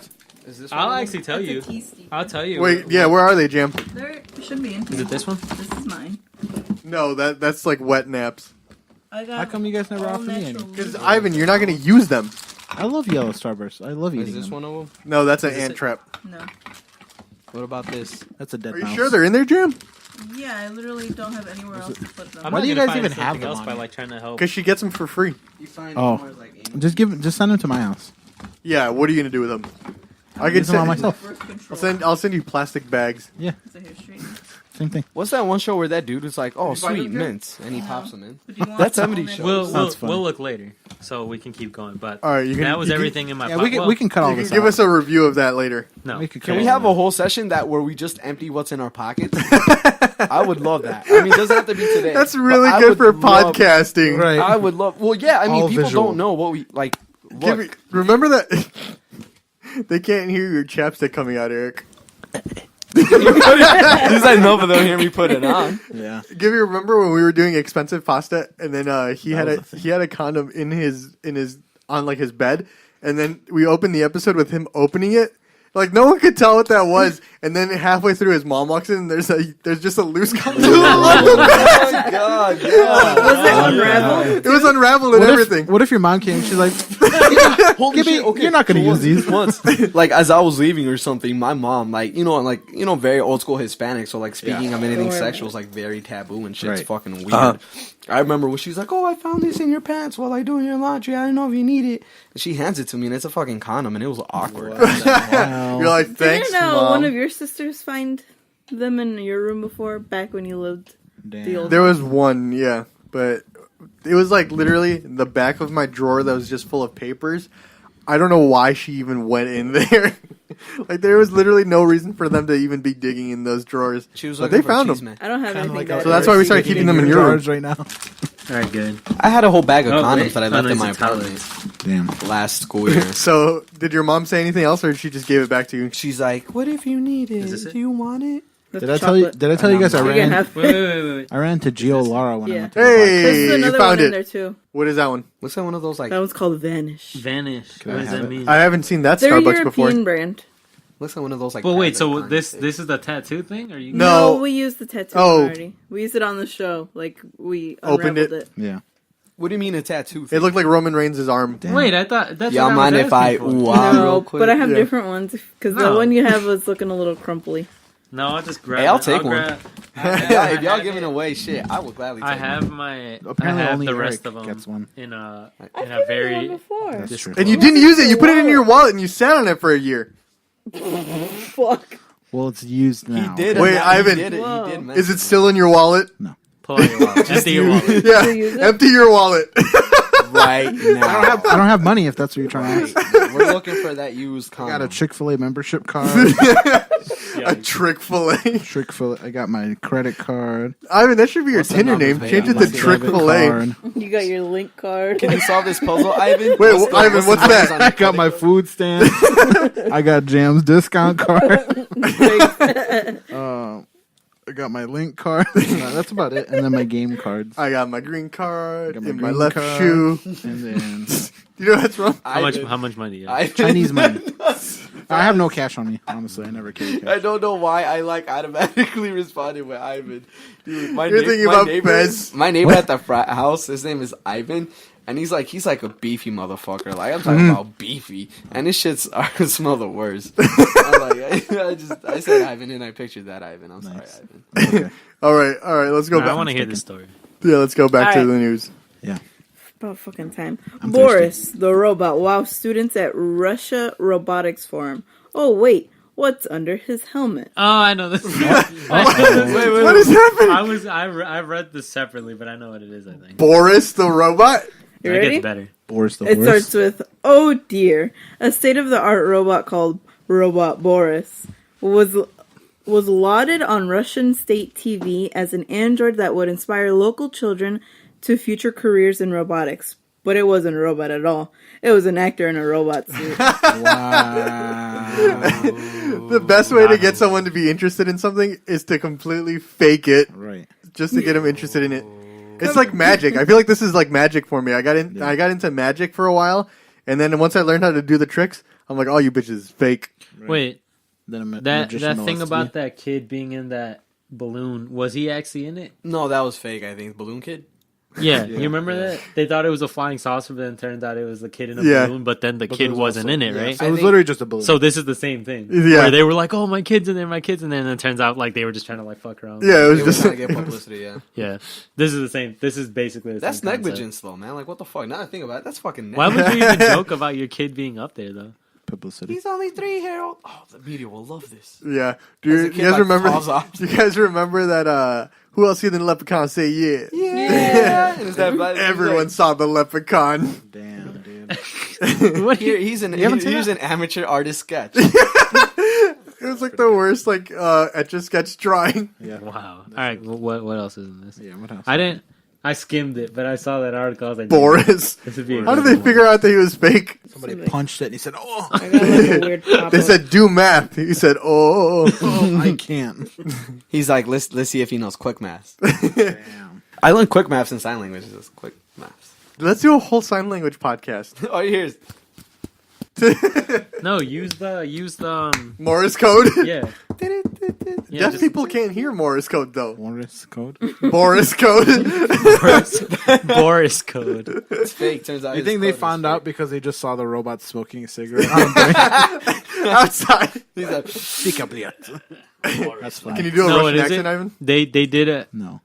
Is this I'll one? actually tell you. I'll tell you. Wait, yeah. Where are they, Jam? There should be in Is it this one? This is mine. No, that's like wet naps. I got How come you guys never all offer me any? natural Because leaves. Ivan, you're not gonna use them. I love yellow starburst. I love Is eating this them. one of them? No, that's an Is this ant it? trap. No. What about this? That's a dead Are you mouse. sure they're in there, Jam? Yeah, I literally don't have anywhere else to put them. I'm Why not do you gonna guys find even have something them else on by you? like trying to help? Because she gets them for free. You find Oh. Just send them to my house. Yeah. What are you gonna do with them? I can Use them on send. myself. Birth control. I'll send you plastic bags. Yeah, So here, straight. same thing. What's that one show where that dude was like, "Oh, you find sweet them, Jim? mints," and he pops them in? But do you want That's all 70 natural? shows. We'll Sounds fun. we'll look later, so we can keep going. But All right, you can. that was you can- everything in my. Yeah, pocket. we can cut all You can this give out. us a review of that later. No. We could Can cut we all have that. a whole session that where we just empty what's in our pockets? I would love that. I mean, it doesn't have to be today. That's but really I good would for love- podcasting. Right. I would love. Well, yeah. I mean, All people visual. don't know what we like. Give me, Look, remember that they can't hear your chapstick coming out, Eric. this is enough of them hear me put it on. Yeah. Give you remember when we were doing expensive pasta, and then he had was a a thing. he had a condom in his on like his bed, and then we opened the episode with him opening it. Like no one could tell what that was, and then halfway through, his mom walks in. And there's just a loose condom on the bed. Oh my god! Yeah. Was it unraveled? It was unraveled and everything. What if your mom came? She's like, Holy Give me- shit, okay. you're not gonna use these. Once, like as I was leaving or something, my mom, like very old school Hispanic, so like speaking of anything Don't worry sexual is like very taboo and shit's Right. fucking weird. Uh-huh. I remember when she's like, "Oh, I found this in your pants while I doing your laundry. I don't know if you need it." And she hands it to me, and it's a fucking condom, and it was awkward. wow. You're like, thanks, Didn't mom. one of your sisters find them in your room before, back when you lived the Damn. old? There was one, yeah, but it was like literally the back of my drawer that was just full of papers. I don't know why she even went in there. Like there was literally no reason for them to even be digging in those drawers. She was But looking they for found cheese them. man. I don't have Kinda anything like bad. So that's why we started keeping them in your room. jars right now. All right, good. I had a whole bag of Oh, condoms wait. that I Oh, left no, in my it's a towel. apartment Damn. last school year. So did your mom say anything else, or she just gave it back to you? She's like, "What if you need it? Is this it? Do you want it?" That's Did I tell you? chocolate. Did I tell you guys I You're gonna ran? have- Wait. I ran into Gio Lara when I Yeah. went to the Hey, There's another you found one in it. there too. What is that one? Looks like one of those like That one's called Vanish. Vanish. Can I What does have that it? mean? I haven't seen that They're a Starbucks European before. brand. looks like one of those like. But wait, pads so that this kind is the tattoo thing? Or you? No. we used the tattoo Oh. already. We used it on the show. Like we Opened unraveled it. it. Yeah. What do you mean a tattoo? It looked like Roman Reigns' arm. Damn. Wait, I thought that's. Y'all what mind I was if I asking for. wow No, real quick? but I have Yeah. different ones because the No. one you have was looking a little crumply. No, I'll just grab. Hey, I'll it. take one. grab- Yeah, if y'all have giving it. away shit, I will gladly take I it. have my. Apparently I have only the Erik rest of them gets one. in a I've in a given you very. one before. That's true. And you didn't use it. You put it in your wallet and you sat on it for a year. Fuck. Well, it's used now. He did. Wait, he Ivan. did it. Whoa. He did mention Is it still in your wallet? Pull out your wallet. Empty your wallet. Yeah. you use it? Empty your wallet. right now. I don't have money if that's what you're trying to ask. We're looking for that used I condom. got a Chick-fil-A membership card. A Trick-fil-A. Chick-fil-A. I got my credit card. Ivan, that should be your What's the Tinder number, name. babe? Change it My to debit Trick-fil-A. card. You got your link card. Can you solve this puzzle, Ivan? Wait, What's the- Ivan, what's the that? numbers on I your got my credit food stamp. I got Jam's discount card. I got my link card. That's about it. And then my game cards. I got my green card Got my in my green left card. shoe. And then You know what's wrong? How much money? Yeah. Chinese money. I have no cash on me. Honestly, I never carry cash. I don't know why I like automatically responded with Ivan. Dude, You're thinking about Fez. My neighbor at the frat house, his name is Ivan, and he's like a beefy motherfucker. Like I'm talking about beefy, and this shit's smell the worst. I'm like, I said Ivan and I pictured that Ivan. I'm sorry, Ivan. Okay. All right. Let's go back. I want to hear this story. Yeah, let's go back to All right. the news. Yeah. About fucking time. I'm Boris, the robot, wows students at Russia Robotics Forum. Oh, wait. What's under his helmet? Oh, I know this. What is happening? I read this separately, but I know what it is. I think Boris the robot? You it ready? gets better. Boris the It horse. starts with, oh dear. A state-of-the-art robot called Robot Boris was lauded on Russian state TV as an android that would inspire local children to future careers in robotics. But it wasn't a robot at all. It was an actor in a robot suit. Wow. The best way to get someone to be interested in something is to completely fake it Right. just to get them interested in it. It's like magic. I feel like this is like magic for me. I got into magic for a while, and then once I learned how to do the tricks, I'm like, oh, you bitches is fake. Wait, Then that thing about that kid being in that balloon, was he actually in it? No, that was fake. I think Balloon Kid. Yeah, you remember that? They thought it was a flying saucer, but then it turned out it was the kid in a Yeah. balloon, but then the But kid there was wasn't also- in it, yeah, right? So it was literally just a balloon. So this is the same thing. Yeah. Where they were like, oh, my kid's in there, and it turns out like they were just trying to like fuck around. Yeah, it They was were just trying to get publicity. Yeah, Yeah. This is the same. This is basically the that's same concept. negligence, though, man. Like, what the fuck? Now that I think about it, that's fucking. Why negligence. would you even joke about your kid being up there, though? publicity. He's only 3 years old. Oh, the media will love this. yeah. As Do a you kid, guys like, remember? falls off. Do you guys remember that? Who else seen the leprechaun say yeah? Yeah. And is that black- Everyone saw the leprechaun. Damn, dude. What? He's an amateur artist sketch. It was like the worst etch a sketch drawing. Yeah. Wow. All right. What else is in this? Yeah, what else? I skimmed it, but I saw that article. I was like, Boris. This would be a How did good they one. figure out that he was fake? Somebody punched it and he said, oh, I got like a weird pop They said do math. He said, oh. I can't. He's like, let's see if he knows quick maths. Damn. I learned quick maths in sign language. Just quick maths. Let's do a whole sign language podcast. Oh, here's No, use the Morse code. yeah. Yeah, Deaf just- people can't hear Morse code though. Morris code. Morse code. Boris code. it's fake. Turns out. You his think they code is found fake. out because they just saw the robot smoking a cigarette on a break? Outside. He's like, That's fine. Can you do a No, what Russian is accent, it? Ivan? They did it. No.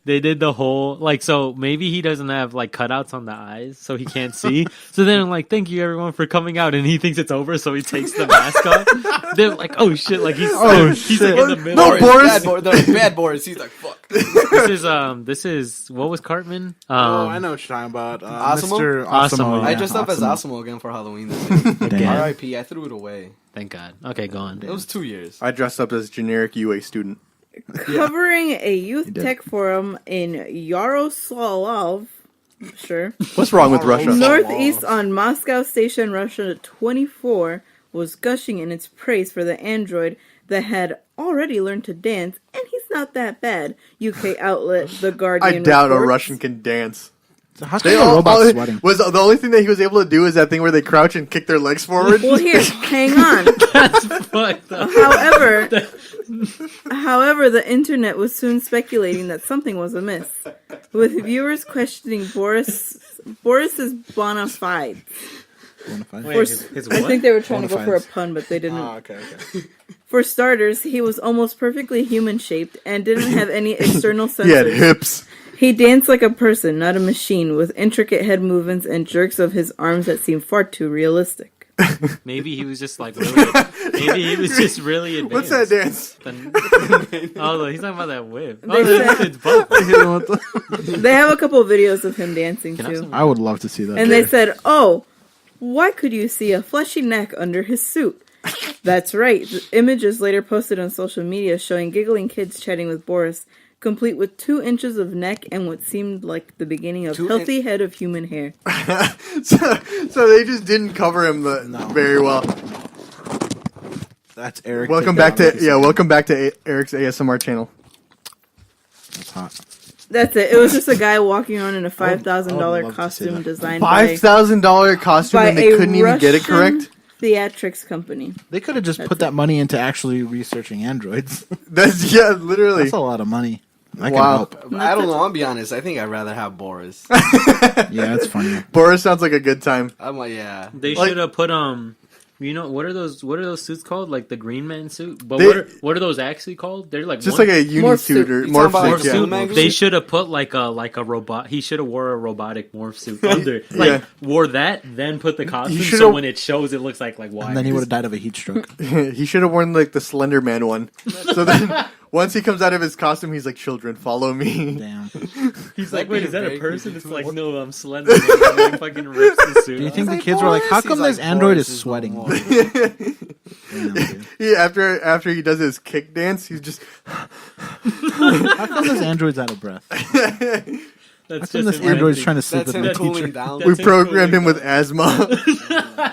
They did the whole so maybe he doesn't have like cutouts on the eyes, so he can't see. So then I'm like, thank you everyone for coming out, and he thinks it's over, so he takes the mask off. They're like, oh shit, like he's he's like in the middle. No, Boris. Bad Boris. He's like, fuck. This is what was Cartman? Oh, I know what you're talking about. Osimo? Mr. Osimo, Osimo. yeah. I dressed up as Osimo. Osimo again for Halloween this year. Again. R.I.P. I threw it away. Thank God. Okay, go on. It was 2 years. I dressed up as generic UA student. Covering a youth tech forum in Yaroslavl, sure, What's wrong with Russia? northeast on Moscow Station, Russia 24, was gushing in its praise for the android that had already learned to dance, and he's not that bad. UK outlet The Guardian I doubt a reports. Russian can dance. So how's the robot sweating? Was the only thing that he was able to do is that thing where they crouch and kick their legs forward. Well, here, hang on. That's fucked up. However, the internet was soon speculating that something was amiss, with viewers questioning Boris's bona fides. Wait, For- his I what? think they were trying to go for a Bonafides. pun, but they didn't. Oh, okay. For starters, he was almost perfectly human-shaped and didn't have any external He had sensors. hips. He danced like a person, not a machine, with intricate head movements and jerks of his arms that seemed far too realistic. Maybe he was just like really. Maybe he was just really What's advanced. that dance? Oh, he's talking about that whip. They Oh, said- it's both. They have a couple of videos of him dancing, Can I have too. some- I would love to see that. And they said, oh, why could you see a fleshy neck under his suit? That's right. The image is later posted on social media showing giggling kids chatting with Boris, complete with 2 inches of neck and what seemed like the beginning of healthy head of human hair. So they just didn't cover him very well. That's Eric. Welcome back to Eric's ASMR channel. That's hot. That's it. It was just a guy walking around in a $5,000 love to see costume that. designed by $5,000 costume and they a couldn't even get it Russian correct. theatrics company. They could have just put that money into actually researching androids. That's literally. That's a lot of money. I can Wow. help. I don't know. I'll be honest. I think I'd rather have Boris. Yeah, that's funny. Boris sounds like a good time. I'm like, yeah. They Like- should have put you know what are those suits called? Like the Green Man suit. But They- what are those actually called? They're like Just one- like a uni Morph suit suit. or You morph talking about suit. like a Yeah. suit magazine? They should have put like a robot. He should have wore a robotic morph suit under. Like wore that, then put the costume. should've- So when it shows, it looks like wires. And then he would have died of a heat stroke. He should have worn like the Slender Man one. So then once he comes out of his costume, he's like, "Children, follow me." Damn. He's like, wait, is that a person? It's like, no, I'm slender. And like, fucking rips the suit. Do you off. think the like, kids were like, "How Boris? come He's this like, android Boris is is sweating?" normal. Damn, dude. After he does his kick dance, he's just How come this android's out of breath? How That's come just this him android's ranting. trying to sleep That's with him my cooling teacher? down. we That's him programmed him cooling with asthma.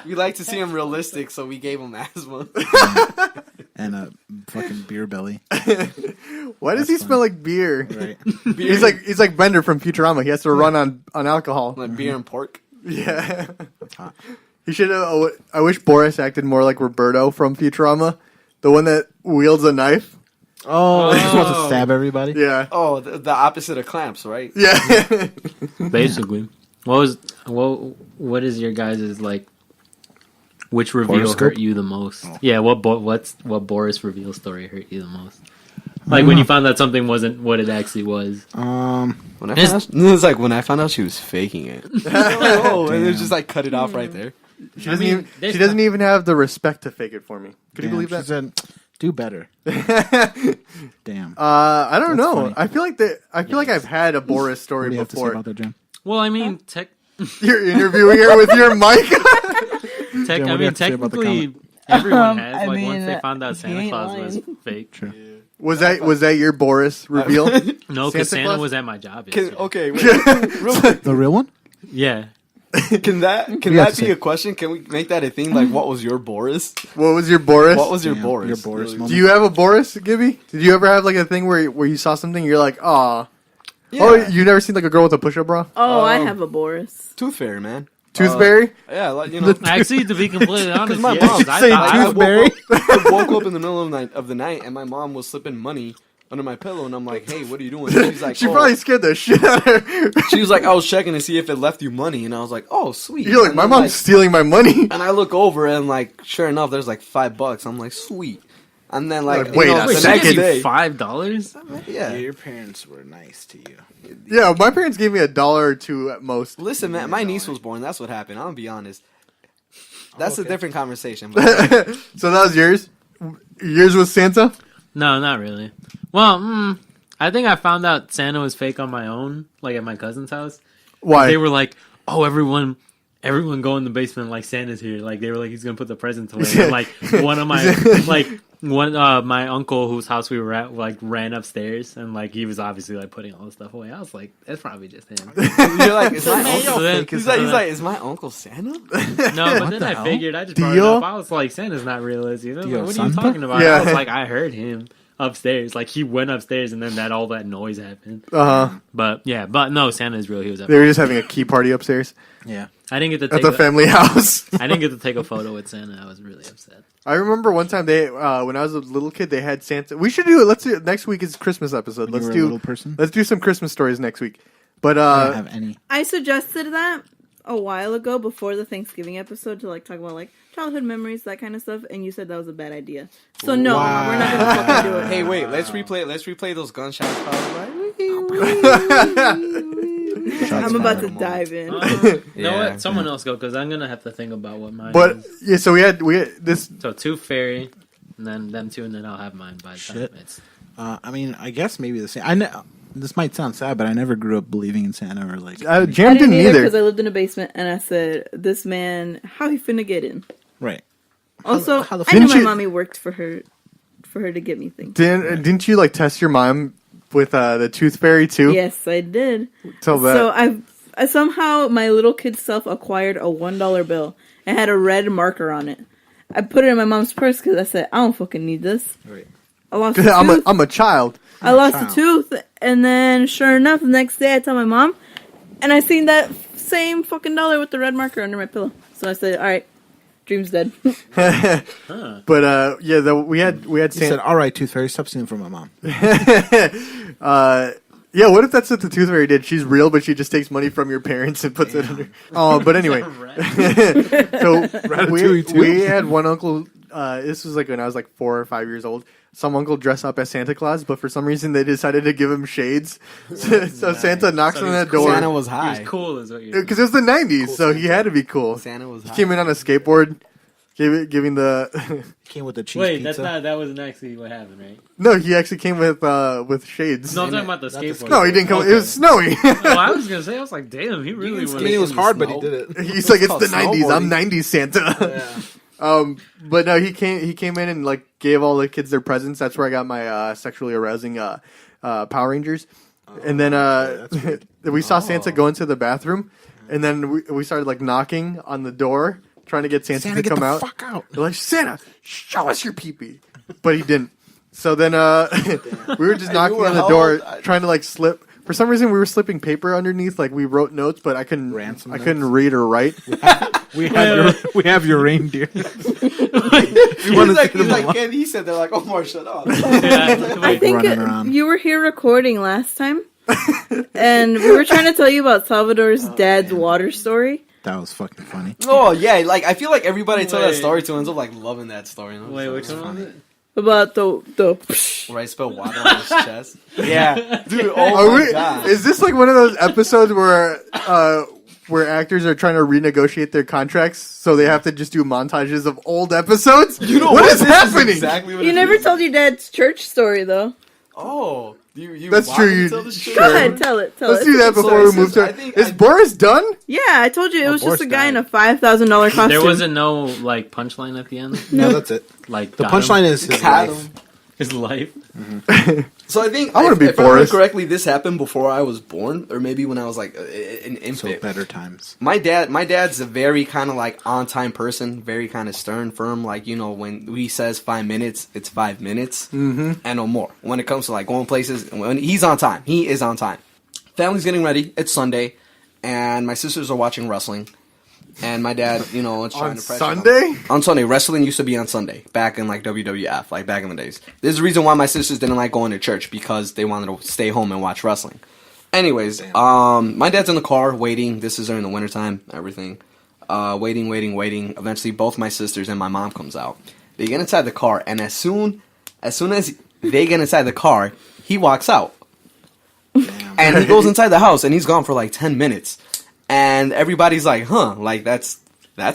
We like to see him realistic, so we gave him asthma. And a fucking beer belly. Why does he That's smell like beer? Right. He's like Bender from Futurama. He has to run on alcohol. Like beer and pork. Yeah. That's hot. He should have. I wish Boris acted more like Roberto from Futurama, the one that wields a knife. Oh, he just wants to stab everybody? Yeah. Oh, the opposite of clamps, right? Yeah. Basically, what is your guys' like? Which reveal Horoscope? hurt you the most? Yeah, what Boris reveal story hurt you the most? Like when you found out something wasn't what it actually was. When I found out, it's like when I found out she was faking it. Oh, and it was just like cut it off right there. She doesn't even have the respect to fake it for me. Could you believe She that? said, "Do better." Damn. I don't That's know. funny. I feel like I've had a Boris What story do you have to say before. about that, Jim? Well, I mean, You're interviewing her with your mic. Jim, what do you have to say about the technically, everyone has. I Like mean, once they found out he Santa ain't Claus was lying. fake. True. Was that your Boris reveal? No, Santa because Santa Claus? was at my job. Yesterday. Okay, wait, real quick. The real one? Yeah. Can that have be to say? a question? Can we make that a thing? Like, what was your Boris? What was your Boris? What was your Damn, Boris? your Boris Really? moment. Do you have a Boris, Gibby? Did you ever have like a thing where you saw something and you're like, "Aw"? Yeah. Oh, you never seen like a girl with a push-up bra? Oh, I have a Boris. Tooth Fairy, man. Toothberry? Yeah, like, you know. Actually, to be completely honest, my yes, mom- I Say thought- I Toothberry? woke up in the middle of the night, and my mom was slipping money under my pillow, and I'm like, "Hey, what are you doing?" And she's like, She "Oh." probably scared the shit out of her. She was like, "I was checking to see if it left you money," and I was like, "Oh, sweet." You're like, And my then, mom's like, stealing my money. and I look over, and like, sure enough, there's like $5. I'm like, sweet. And then like, Like, wait, you know, a the She second. next gave you day, $5. yeah. Your parents were nice to you. Yeah, my parents gave me $1 or $2 at most. Listen, man, my niece was born. That's what happened. I'm gonna be honest. That's a different conversation. But So that was yours? Yours was Santa? No, not really. Well, I think I found out Santa was fake on my own, like at my cousin's house. Why? They were like, "Oh, everyone go in the basement, like Santa's here." Like they were like, "He's gonna put the presents away." And, like one of my my uncle whose house we were at like ran upstairs and like he was obviously like putting all the stuff away. I was like, "That's probably just him." you're like, "Is my uncle?" So then- He's like, "Is my uncle Santa?" No, but then the I hell? figured I just brought it Dio? up. I was like, Santa's not real, is he? They're like, Dio what are you Santa? talking about? Yeah. I was like, I heard him upstairs. Like he went upstairs and then all that noise happened. Uh-huh. But no, Santa is real. He was up. They were just having a key party upstairs Yeah. I didn't get to at take the family house. I didn't get to take a photo with Santa. I was really upset. I remember one time when I was a little kid, they had Santa. We should do it. Let's do it. Next week is Christmas episode. When you Let's were a do little person? Let's do some Christmas stories next week. But I don't have any. I suggested that a while ago before the Thanksgiving episode to like talk about like childhood memories, that kind of stuff, and you said that was a bad idea. So no, Wow. we're not gonna fucking do it. Hey, wait. Let's replay those gunshots. I'm about to dive in. You know Yeah. what? Someone else go because I'm gonna have to think about what mine. but is. yeah, so we had this. So Tooth Fairy, and then them two, and then I'll have mine by the time Shit. it's. I mean, I guess maybe the same. This might sound sad, but I never grew up believing in Santa or like. Jam I didn't didn't either either. because I lived in a basement, and I said, "This man, how he finna get in?" Right. Also, how the I knew Didn't my you- mommy worked for her to get me things. Didn't you like test your mom with the Tooth Fairy too? Yes, I did. Tell that. So I somehow my little kid self acquired a $1 bill and had a red marker on it. I put it in my mom's purse because I said, I don't fucking need this. Right. I lost a tooth. I'm a child. I lost a tooth, and then sure enough, the next day I tell my mom, and I seen that same fucking dollar with the red marker under my pillow. So I said, all right, dream's dead. But yeah, we had He said, Santa. all right, Tooth Fairy, stop stealing from my mom. Yeah, what if that's what the Tooth Fairy did? She's real, but she just takes money from your parents and puts it under. Oh, but anyway. So we had one uncle. This was like when I was like 4 or 5 years old. Some uncle dressed up as Santa Claus, but for some reason they decided to give him shades. So Santa knocks on the door. Santa was He high. was cool, is what you're Because it was the 90s, so he had to be cool. Santa was high. He came in on a skateboard, giving the. Came with the cheese Wait, pizza. that wasn't actually what happened, right? No, he actually came with shades. No, I'm talking about the skateboard. No, he didn't come. Okay. It was snowy. Well, I was gonna say, I was like, damn, he really was. I mean, it was hard, but he did it. He's like, it's called the 90s. I'm snowboarding. 90s Santa. But no, he came in and like gave all the kids their presents. That's where I got my sexually arousing Power Rangers. And then we saw Santa go into the bathroom, and then we started like knocking on the door, trying to get Santa to get come the out. fuck out. We're like, Santa, show us your pee-pee. But he didn't. So then we were just knocking on the door, trying to like slip. For some reason, we were slipping paper underneath. Like we wrote notes, but I couldn't read or write. We have your reindeer. He said, they're like, Omar, shut up. I think running around. you were here recording last time, and we were trying to tell you about Salvador's dad's water story. That was fucking funny. Oh, yeah. Like, I feel like everybody I tell that story to ends up, like, loving that story. You know? Wait, So which it's one was funny. it? About the Where I spilled water on his chest. Yeah. Dude, Are oh my we- God. Is this like one of those episodes where actors are trying to renegotiate their contracts, so they have to just do montages of old episodes? You know what is This happening? exactly what You it never is. told your dad's church story though. Oh. You That's want true, me to you- tell the story? Go ahead, tell it. Let's it. do that before we move to. I think Is I- Boris done? Yeah, I told you it was Boris just a guy in died. a $5,000 costume. There wasn't no like punchline at the end. No, that's it. Like The got him. punchline is his Got life. him. His life. So I think I wanna be if I remember Forrest. correctly, this happened before I was born, or maybe when I was like an So infant. better times. My dad's a very kind of like on time person, very kind of stern, firm. Like, you know, when he says 5 minutes, it's 5 minutes and no more. When it comes to like going places, when he's on time, he is on time. Family's getting ready. It's Sunday, and my sisters are watching wrestling. And my dad, you know, is trying On to pressure them. Sunday? On Sunday. Wrestling used to be on Sunday, back in like WWF, like back in the days. There's the reason why my sisters didn't like going to church, because they wanted to stay home and watch wrestling. Anyways, my dad's in the car waiting. This is during the wintertime, everything. Waiting. Eventually, both my sisters and my mom comes out. They get inside the car, and as soon as they get inside the car, he walks out. And he goes inside the house, and he's gone for like 10 minutes. And everybody's like, huh, like that's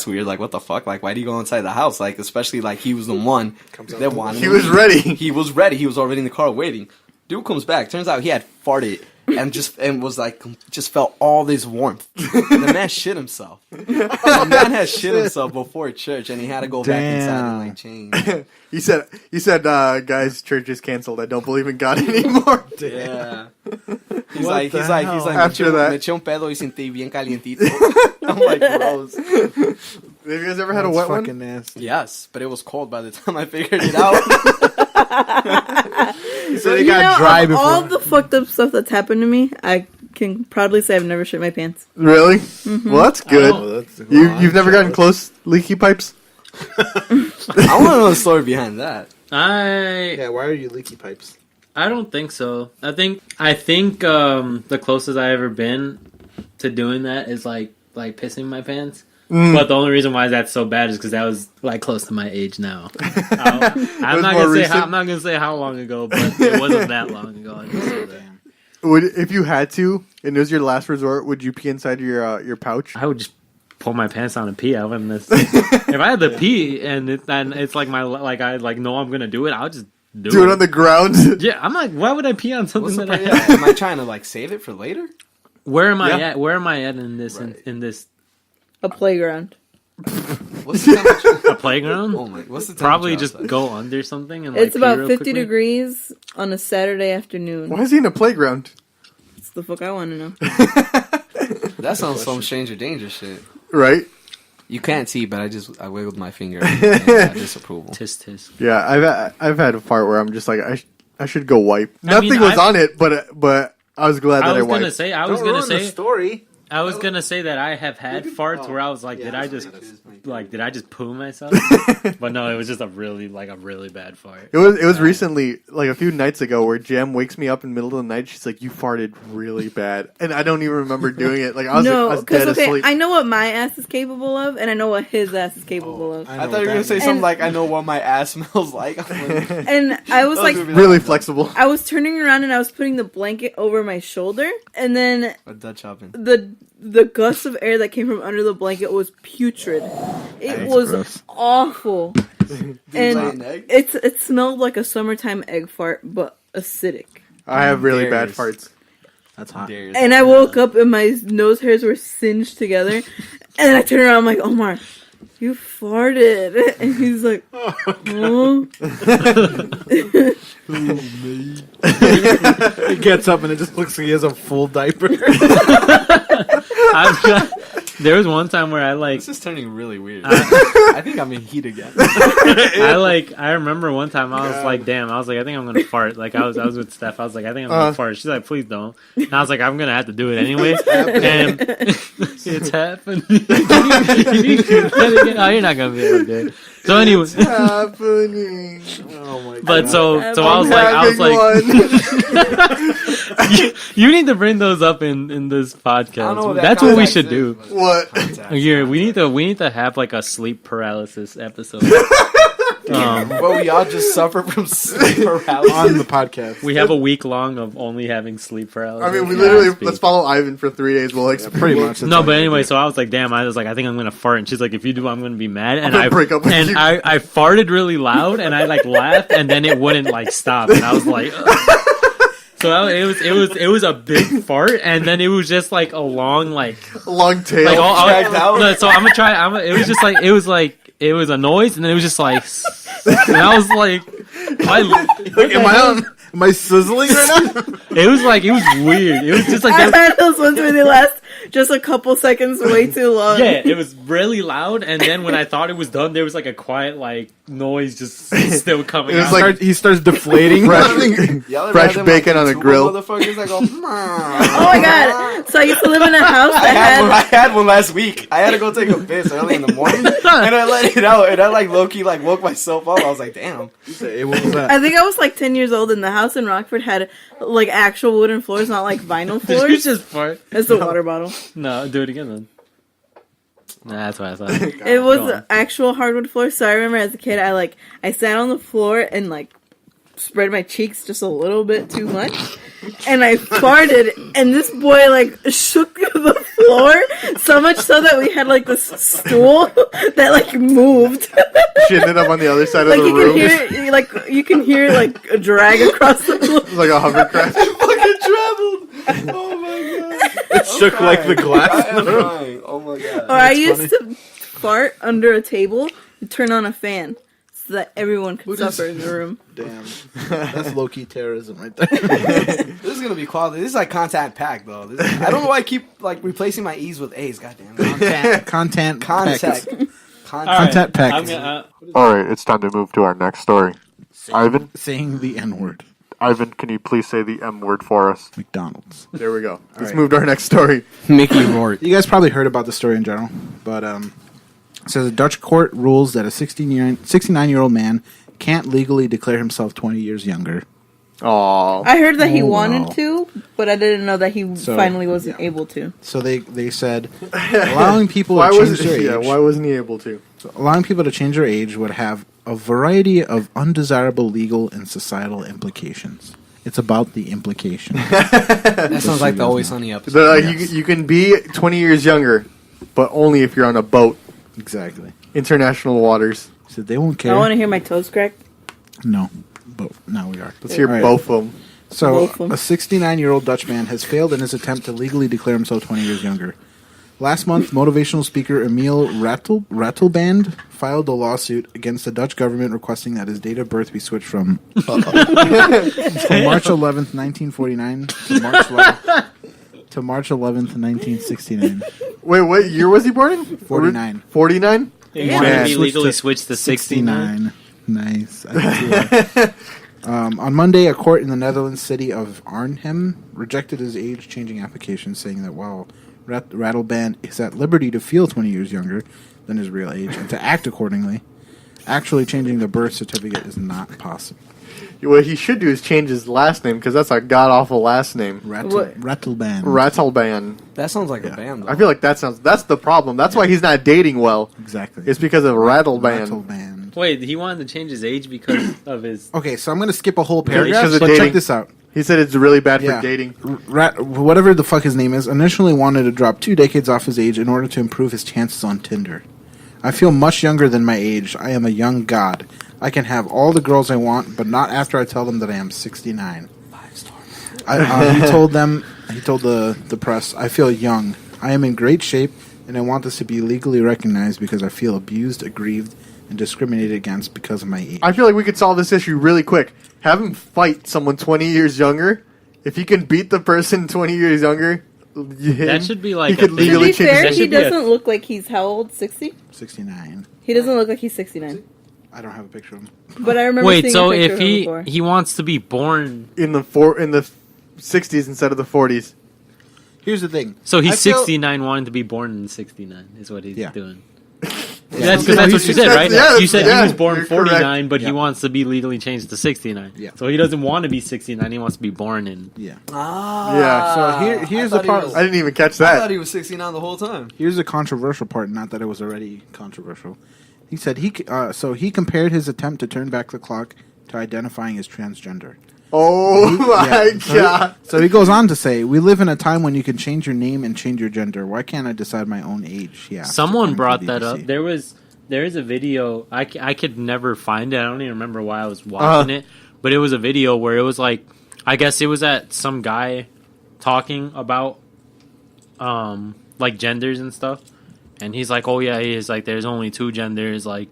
weird. Like, what the fuck? Like, why did he go inside the house? Like, especially like he was the one that wanted. He to was leave. ready. He was ready. He was already in the car waiting. Dude comes back. Turns out he had farted and was like, just felt all this warmth. And the man shit himself. The man had shit himself before church, and he had to go back inside and like change. He said, guys, church is canceled. I don't believe in God anymore. Yeah. He's What like, the he's like, hell? After that. me eché un pedo y sentí bien calientito. I'm like, gross. Have you guys ever had a wet one? fucking nasty. Yes, but it was cold by the time I figured it out. So they You got know, dry of before. all the fucked up stuff that's happened to me, I can proudly say I've never shit my pants. Really? Well, that's good. Oh, that's You've never gotten close leaky pipes? I want to know the story behind that. Yeah, why are you leaky pipes? I don't think so. I think the closest I ever been to doing that is like pissing my pants. But the only reason why that's so bad is because that was like close to my age now. I'm not gonna say how long ago, but it wasn't that long ago. I just say that. If you had to, and it was your last resort, would you pee inside your pouch? I would just pull my pants down and pee. I wouldn't. If I had to pee and it's like I know I'm gonna do it, I'll just Do it on the ground? Yeah, I'm like, why would I pee on something What's that the, I yeah, am I trying to like save it for later? Where am I Yeah. at? Where am I at in this? Right. In this A playground. What's the temperature? a playground? Oh my! What's the temperature Probably just outside? go under something and like It's pee about real 50 quickly. degrees on a Saturday afternoon. Why is he in a playground? That's the fuck I want to know. That sounds some Stranger Danger shit. Right? You can't see, but I wiggled my finger in disapproval. Tis. Yeah, I've had a fart where I'm just like I should go wipe. I mean, Nothing was on it, but I was glad that I wiped. I was gonna say story. I was gonna say that I have had farts where I was like, did I just poo myself? But no, it was just a really bad fart. It was recently, like a few nights ago, where Jem wakes me up in the middle of the night. She's like, "You farted really bad," and I don't even remember doing it. Like I was dead asleep. I know what my ass is capable of, and I know what his ass is capable of. I thought you were gonna say something like, "I know what my ass smells like." And I was like, really flexible. I was turning around and I was putting the blanket over my shoulder, and then a Dutch oven. The gust of air that came from under the blanket was putrid. It was gross. Awful. And it smelled like a summertime egg fart, but acidic. I have really bad farts. That's hot. And I woke up and my nose hairs were singed together. And I turned around, I'm like, Omar, you farted. And he's like, oh. He gets up and it just looks like he has a full diaper. There was one time where This is turning really weird. I think I'm in heat again. I remember one time I was like, damn, I was like, I think I'm gonna fart. Like I was with Steph. I was like, I think I'm gonna fart. She's like, please don't. And I was like, I'm gonna have to do it anyway. And it's happening. Oh, you're not gonna be able to do it. So anyway, it's happening. Oh my god! But so I was like, you need to bring those up in this podcast. That's what we should do. What? Here, we need to have like a sleep paralysis episode. But we all just suffer from sleep paralysis on the podcast. We have a week long of only having sleep paralysis. I mean, we literally let's follow Ivan for 3 days. We'll pretty much. No, but anyway, so I was like, damn. I was like, I think I'm gonna fart, and she's like, if you do, I'm gonna be mad. And I farted really loud, and I like laughed, and then it wouldn't like stop, and I was like. So it was a big fart, and then it was just like a long tail. No, so I'm gonna try. It was just like it was a noise, and then it was just like, and I was like, am I sizzling right now? It was weird. It was just like I had those ones where they last just a couple seconds way too long. Yeah, it was really loud, and then when I thought it was done, there was like a quiet noise just still coming out. Like he starts deflating. Fresh bacon on a grill. Motherfuckers that go, oh my god! So I used to live in a house that I had one last week. I had to go take a piss early in the morning, and I let it out, and I low-key woke myself up. I was like, damn. What was that? I think I was like 10 years old, and the house in Rockford had like actual wooden floors, not like vinyl floors. Did you just fart? It's the water bottle. No, do it again then. Nah, that's what I thought. It was actual hardwood floor. So I remember as a kid, I sat on the floor and spread my cheeks just a little bit too much, and I farted, and this boy shook the floor so much so that we had this stool that moved. She ended up on the other side of the room. You can hear a drag across the floor. It was like a hovercraft. It fucking traveled. Oh my god! It shook like the glass. Oh my god! Or I used to fart under a table and turn on a fan so that everyone could suffer in the room. Damn, that's low key terrorism right there. This is gonna be quality. This is like content pack though. I don't know why I keep replacing my E's with A's. Goddamn. Content packs. All right, it's time to move to our next story. Ivan? Saying the N-word. Ivan, can you please say the M word for us? McDonald's. There we go. Let's move to our next story. Mickey Rourke. You guys probably heard about the story in general, but it says a Dutch court rules that a 69-year-old man can't legally declare himself 20 years younger. Aww. I heard that he wanted to, but I didn't know that he finally wasn't able to. So they said allowing people to change their age. Yeah, why wasn't he able to? So allowing people to change their age would have a variety of undesirable legal and societal implications. It's about the implication. That sounds like the Always Sunny episode. You can be 20 years younger, but only if you're on a boat. Exactly. International waters. So they won't care. I want to hear my toes crack. No, but now we are. Let's hear both of them. So, a 69-year-old Dutch man has failed in his attempt to legally declare himself 20 years younger. Last month, motivational speaker Emil Ratelband filed a lawsuit against the Dutch government requesting that his date of birth be switched from March 11th, 1949 to March 11th, to March 11th, 1969. Wait, what year was he born in? 49. 49? He Yeah. wanted Man. to be legally switched to 69. Nice. I can see that. On Monday, a court in the Netherlands city of Arnhem rejected his age-changing application, saying that while Rattleband is at liberty to feel 20 years younger than his real age and to act accordingly, actually changing the birth certificate is not possible. What he should do is change his last name, because that's a god-awful last name. Rattleband. Rattleband. That sounds like a band, though. I feel like that's the problem. That's why he's not dating well. Exactly. It's because of Rattleband. Rattleband. Wait, he wanted to change his age because of his. Okay, so I'm going to skip a whole Because paragraph, of but dating. check this out. He said it's really bad Yeah. for dating. Whatever the fuck his name is, initially wanted to drop 2 decades off his age in order to improve his chances on Tinder. I feel much younger than my age. I am a young god. I can have all the girls I want, but not after I tell them that I am 69. He told the press, I feel young. I am in great shape, and I want this to be legally recognized because I feel abused, aggrieved, and discriminated against because of my age. I feel like we could solve this issue really quick. Have him fight someone 20 years younger. If he can beat the person 20 years younger, That should be like he a could thing. To legally be change fair, his he should be a- doesn't look like he's how old? 60? 69. He doesn't look like he's 69. I don't have a picture of him. But I remember Wait, seeing so a picture if of him before. he wants to be born, in the 60s instead of the 40s. Here's the thing. so he's I feel- 69, wanting to be born in 69 is what he's Yeah. doing. Yeah. That's because that's what you said, right? Yeah, You said yeah, he was born you're 49, but Yeah. he wants to be legally changed to 69. Yeah. So he doesn't want to be 69. He wants to be born in. Yeah. Yeah. So here's the I thought he part. was- I didn't even catch I thought that. he was 69 the whole time. Here's the controversial part. Not that it was already controversial. He said he compared his attempt to turn back the clock to identifying as transgender. Oh my Yeah. god. So he goes on to say, "We live in a time when you can change your name and change your gender. Why can't I decide my own age?" Yeah. Someone brought that up. There is a video. I could never find it. I don't even remember why I was watching it. But it was a video where it was like, I guess it was at some guy talking about like genders and stuff. And he's like, oh yeah, he's like, there's only 2 genders, like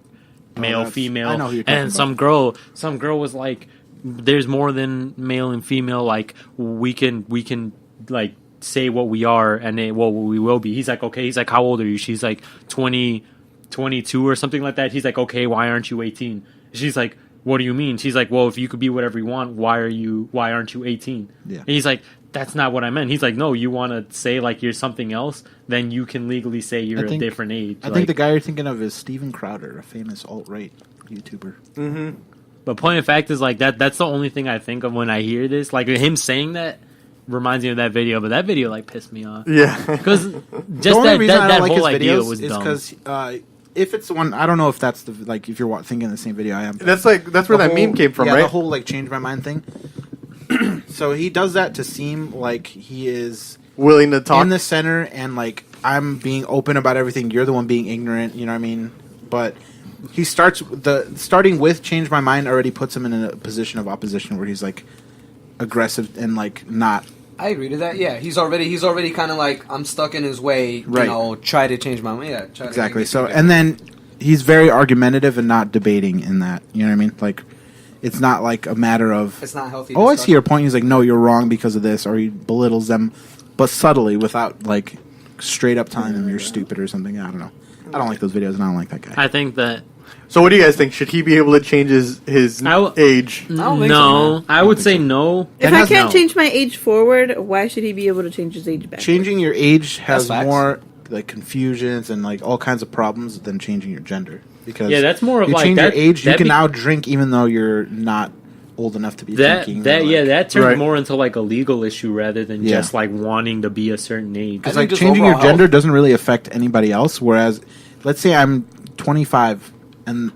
male, that's- female. I know who you're talking and about. some girl was like, there's more than male and female. Like we can like say what we are and what we will be. He's like, okay. He's like, how old are you? She's like 20, 22 or something like that. He's like, okay, why aren't you 18? She's like, what do you mean? She's like, well, if you could be whatever you want, why aren't you 18? Yeah. And he's like, that's not what I meant. He's like, no, you want to say like you're something else, then you can legally say you're a different age. I think the guy you're thinking of is Steven Crowder, a famous alt-right YouTuber. But point of fact is like that's the only thing I think of when I hear this. Like him saying that reminds me of that video, but that video like pissed me off. Yeah. Because The just only that reason I don't like whole his idea videos was is dumb. because if it's the one, I don't know if that's the like if you're thinking the same video I am. That's where that meme came from, yeah, right? the whole like change my mind thing. So he does that to seem like he is Willing to talk. in the center and like I'm being open about everything. You're the one being ignorant. You know what I mean? But he starting with change my mind already puts him in a position of opposition where he's like aggressive and like not. I agree to that. Yeah, he's already kind of like, I'm stuck in his way. Right. You know, try to change my mind. Yeah, try Exactly. To So and then he's very argumentative and not debating in that. You know what I mean? Like it's not like a matter of it's not healthy. oh, I see your point. He's like, no, you're wrong because of this, or he belittles them, but subtly without like straight up telling them you're stupid or something. I don't know. I don't like those videos, and I don't like that guy. I think that So what do you guys think? Should he be able to change his age? I don't think so, no, man. I would say no. If It I has- can't no. change my age forward, why should he be able to change his age back? Changing your age has That's facts. more like confusions and like all kinds of problems than changing your gender. Because Yeah, that's more of you like change that- your age, you that'd can be- now drink even though you're not old enough to be drinking. or, like, That turns Right. more into like a legal issue rather than Yeah. just like wanting to be a certain age. I Because think like just changing your overall gender health. doesn't really affect anybody else. Whereas, let's say I'm 25, and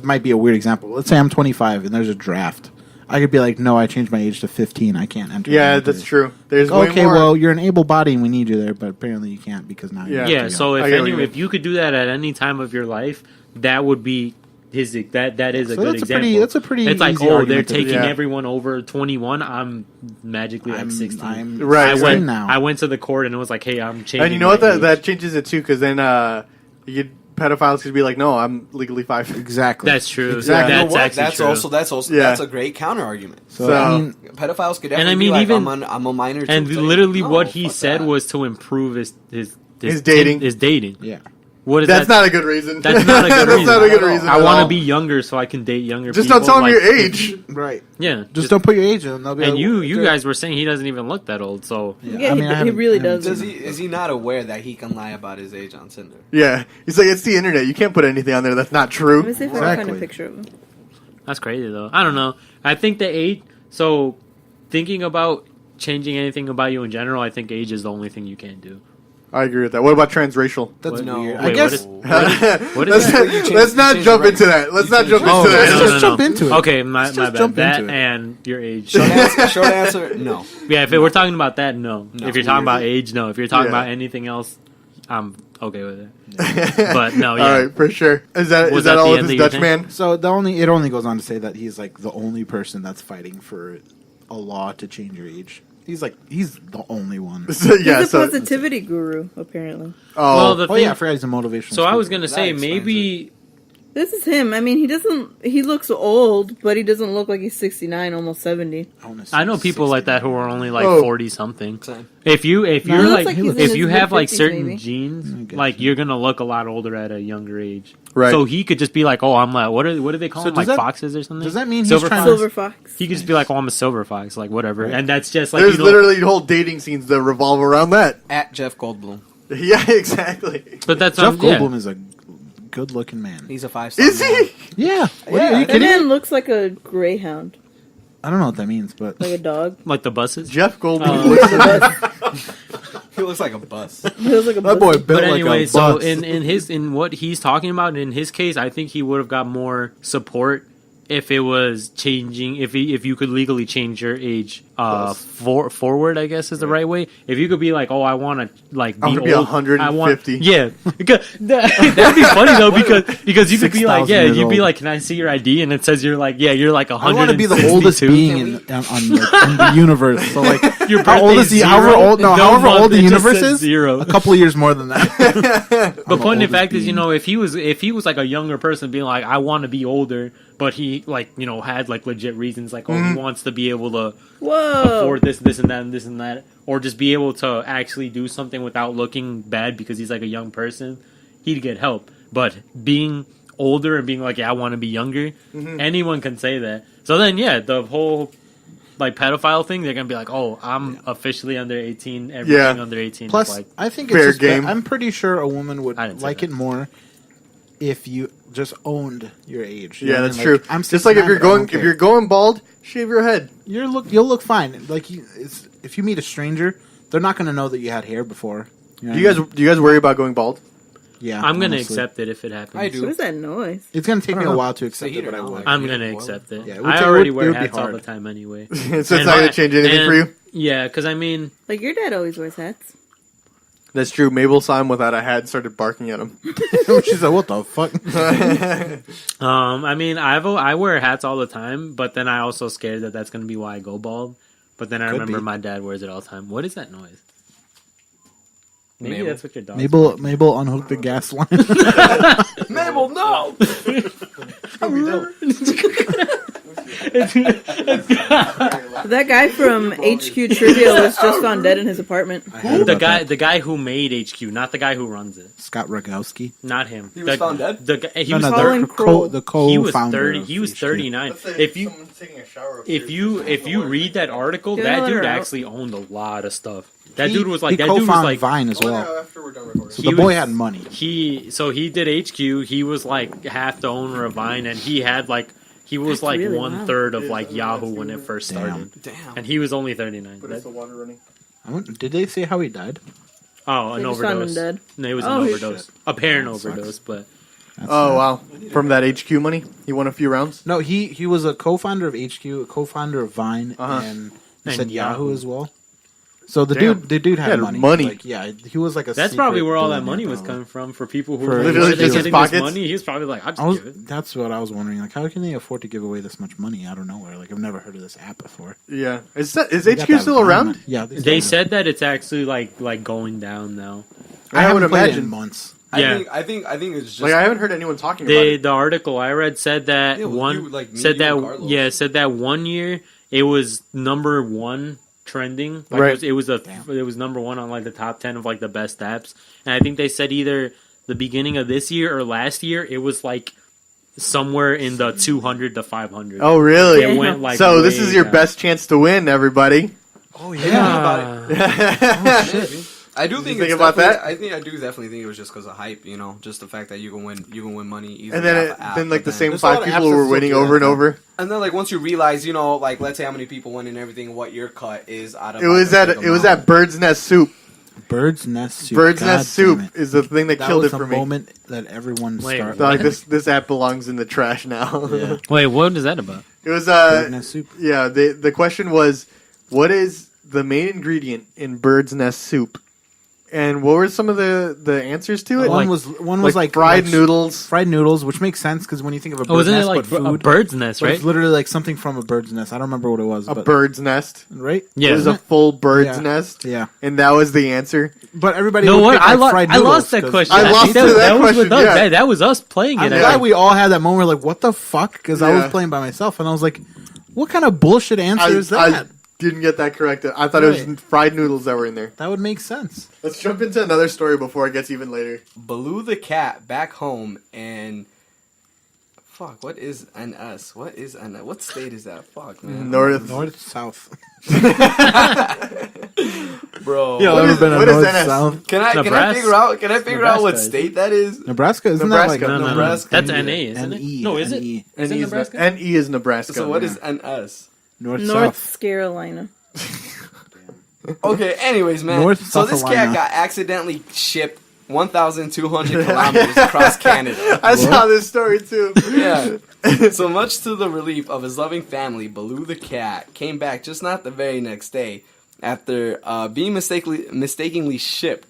might be a weird example. Let's say I'm 25 and there's a draft. I could be like, no, I changed my age to 15. I can't enter. Yeah, the that's draft. true. There's way Okay, more. well, you're an able body and we need you there, but apparently you can't because now you're Yeah. Yeah, too so young. I get what you mean. if you could do that at any time of your life, that would be that is a So good that's a example. pretty- that's a pretty It's like, easy oh, they're argument to taking Yeah. everyone over 21. I'm magically like 16. I'm Right, I right. went now. I went to the court and it was like, hey, I'm changing. And you know what? my age. That changes it too, because then pedophiles could be like, no, I'm legally 5. Exactly. That's true. Exactly. That's You know what? actually That's true. also Yeah. that's a great counter argument. So, I mean, Pedophiles could And definitely I mean, be like, even- I'm a minor. Too. And It's like, literally, no, what he fuck said that. was to improve his dating. His dating. yeah. What is That's that? not a good reason. That's not a good That's reason. not a good Not at reason. I at want to all. be younger so I can date younger Just people. don't tell them like- your age. Right. Yeah. Just don't put your age in. They'll be And like, you "Dude." guys were saying he doesn't even look that old, so Yeah, I mean, I he haven't- really I haven't does. Is he not aware that he can lie about his age on Tinder? Yeah. He's like, it's the internet. You can't put anything on there that's not Let me true. see if I can find a Exactly. picture of him. that's crazy though. I don't know. I think the age. So thinking about changing anything about you in general, I think age is the only thing you can do. I agree with that. What about transracial? That's What? No. weird. Wait, I guess. What is let's that? You change- let's not you jump change into the that. Let's you not change jump the into race. that. Let's just jump into it. Okay, my just bad. jump That into it. and your age. Short answer, no. Yeah, if we're talking about that, no. No. If you're talking about age, no. If you're talking Yeah. about anything else, I'm okay with it. But no, yeah. All right, for sure. Is that Was that that all the of end his of your Dutch thing? man? So it only goes on to say that he's like the only person that's fighting for a law to change your age. He's the only one. So, yeah. He's a So, positivity guru, apparently. Well, oh, the Oh thing. yeah, I forgot he's a motivational. So I was speaker. gonna That say explains maybe. This is him. I mean, he looks old, but he doesn't look like he's 69, almost 70. I know people like that who are only like Oh. 40 something. Same. If you're he like, looks like he's in if his you have like mid-fifties, certain maybe. genes, get like you. you're gonna look a lot older at a younger age. Right. So he could just be like, oh, I'm like, what do they call So them? Like does that- foxes or something? does that mean he's silver trying fox? to- Silver Fox. He could just be like, oh, I'm a silver fox, like whatever. Right. And that's just like there's you know, literally whole dating scenes that revolve around that. At Jeff Goldblum. Yeah, exactly. But that's Jeff yeah. Goldblum is a good-looking man. He's a 5-star. Is he? Yeah. What, Yeah. are you That kidding me? man looks like a greyhound, I don't know what that means, but like a dog. like the buses. Jeff Goldblum. Oh. looks- He looks like a bus. He looks like a that boy buzzard. built But anyway, like a so bus. in what he's talking about, in his case, I think he would have got more support if it was changing. If you could legally change your age forward, I guess is the right way. If you could be like, oh, I want to like be I wanna be old. 150. Yeah, because that'd be funny though because you could be like, 6,000 yeah, years you'd be old. like, can I see your ID? And it says you're like, yeah, you're like I 100. want to be the oldest being in the universe. So like, Your how old is birthday's he? However zero. old? No, No however month, old the it just universe says is. zero. A couple of years more than that. But point in oldest fact is, you being. know, if he was like a younger person being like, I want to be older, but he like, you know, had like legit reasons like, oh, he wants to be able to Whoa. afford this, this and that, and this and that, or just be able to actually do something without looking bad because he's like a young person, he'd get help. But being older and being like, yeah, I want to be younger, anyone can say that. So then, yeah, the whole like pedophile thing, they're gonna be like, oh, I'm officially under 18, everything Yeah. under 18. Plus, is like, I think fair it's just game. I'm pretty sure a woman would I didn't say like that. it more if you just owned your age. You Yeah, know what I that's mean? true. Like, I'm Just like if 69, you're but I don't going care. if you're going bald, shave your head. you'll look fine. Like if you meet a stranger, they're not going to know that you had hair before. You know Do you what I guys do you guys worry about going bald? Yeah, I'm gonna honestly. accept it if it happens. I do. What is that noise? It's gonna take me I don't a know. while to accept heat it, but or I not, will. like- I'm Yeah, gonna boil accept it. Yeah, it would I take- already it wear would be hats all hard. the time anyway. So it's not gonna change anything for you. Yeah, because I mean, Like your dad always wears hats. That's true. Mabel saw him without a hat and started barking at him. She's like, "What the fuck?" I mean, I wear hats all the time, but then I also scared that that's gonna be why I go bald. But then I Could remember be. my dad wears it all the time. What is that noise? Maybe Mabel. that's what your dog. Mabel unhooked the gas line. Mabel, no! That guy from HQ Trivia was just found dead in his apartment. The guy who made HQ, not the guy who runs it. Scott Rogowski. Not him. He was found dead? The guy, he No, was no, Colin the Kroll. the he was co-founder. 30. of He was HQ. 39. If you read that article, Yeah, that let dude her out. actually owned a lot of stuff. That He- dude was he like co-founded Vine as well. After we're done recording. So He the boy was- had money. he did HQ. He was like half the owner of Vine, and he had like he was That's like really 1/3 of like Yahoo when it first started, Damn. and he was only 39. But it's the water running. Did they say how he died? Oh, an They just found him overdose. dead. No, it was Oh, an he- overdose. Apparent That sucks. overdose, but Oh wow! From that HQ money, he won a few rounds. No, he was a co-founder of HQ, a co-founder of Vine, Uh-huh. and he And said Yahoo Yahoo. as well. So the Damn. dude had He had money. money. Like, yeah, he was like a. that's secret probably where all that billionaire, money was probably. coming from for people who For were literally getting just his this pockets? money. He was probably like, I'll just give it. That's what I was wondering. Like, how can they afford to give away this much money out of nowhere? Like, I've never heard of this app before. Yeah, is They got HQ that still Vine around? money. Yeah, They said that it's actually like going down now. I would haven't played it imagine. in months. Yeah. I think it's just Like I haven't heard anyone talking about The it. article I read said that Yeah, well, one you, like me, said you that and Carlos. said that 1 year it was number one trending. Like Right. it was number one on like the top 10 of like the best apps. And I think they said either the beginning of this year or last year it was like somewhere in the 200 to 500. Oh, really? It went like So this way is your down. best chance to win, everybody. Oh yeah. Maybe. I do think think it's about definitely- that? I do definitely think it was just because of hype. You know, just the fact that you can win money easily. And then, off an app, then like but the same There's a lot 5 of people apps were that winning still do over and that, over. And then, like, once you realize, you know, like, let's say how many people win and everything, what your cut is out of. It was at Bird's Nest Soup. Bird's Nest Soup. Bird's God Nest damn Soup it. is the thing that That killed was it the for me. moment that everyone Wait, started. So, like this app belongs in the trash now. Yeah. Wait, what is that about? It was Bird's Nest Soup. yeah. The question was, what is the main ingredient in Bird's Nest Soup? And what were some of the answers to it? One was like fried noodles. fried noodles, which makes sense because when you think of a bird's Oh, isn't it nest, like but food, a bird's nest, but right? it's literally like something from a bird's nest. I don't remember what it was. A but, bird's nest. right? Yeah. It was a full bird's Yeah. nest. Yeah, And that was the answer. but everybody. No, would what? pick, like, fried I noodles lost that 'cause- question. I think lost to that was with question, us. yeah. That was us playing I'm it. glad we all had that moment. We're like, what the fuck? Because I Yeah. was playing by myself, and I was like, what kind of bullshit answer is that? I didn't get that correct. I thought it was Right. fried noodles that were in there. That would make sense. Let's jump into another story before it gets even later. Baloo the cat back home and. Fuck, what is NS? What is NS? What state is that? Fuck, man. North, south. Bro. You What ever is- been to what is North, NS? south? Can I Nebraska. figure out what Nebraska. state that is? Nebraska, isn't Nebraska. that like No. Nebraska. That's NA, isn't it? NE, No, is it? NE. Is it NE Nebraska? NE is Nebraska. So what is NS? North, North south? Carolina. Okay, anyways, man. North so this cat Carolina. got accidentally shipped 1,200 kilometers across Canada. I saw this story too. Yeah. So much to the relief of his loving family, Baloo the cat came back just not the very next day after being mistakenly shipped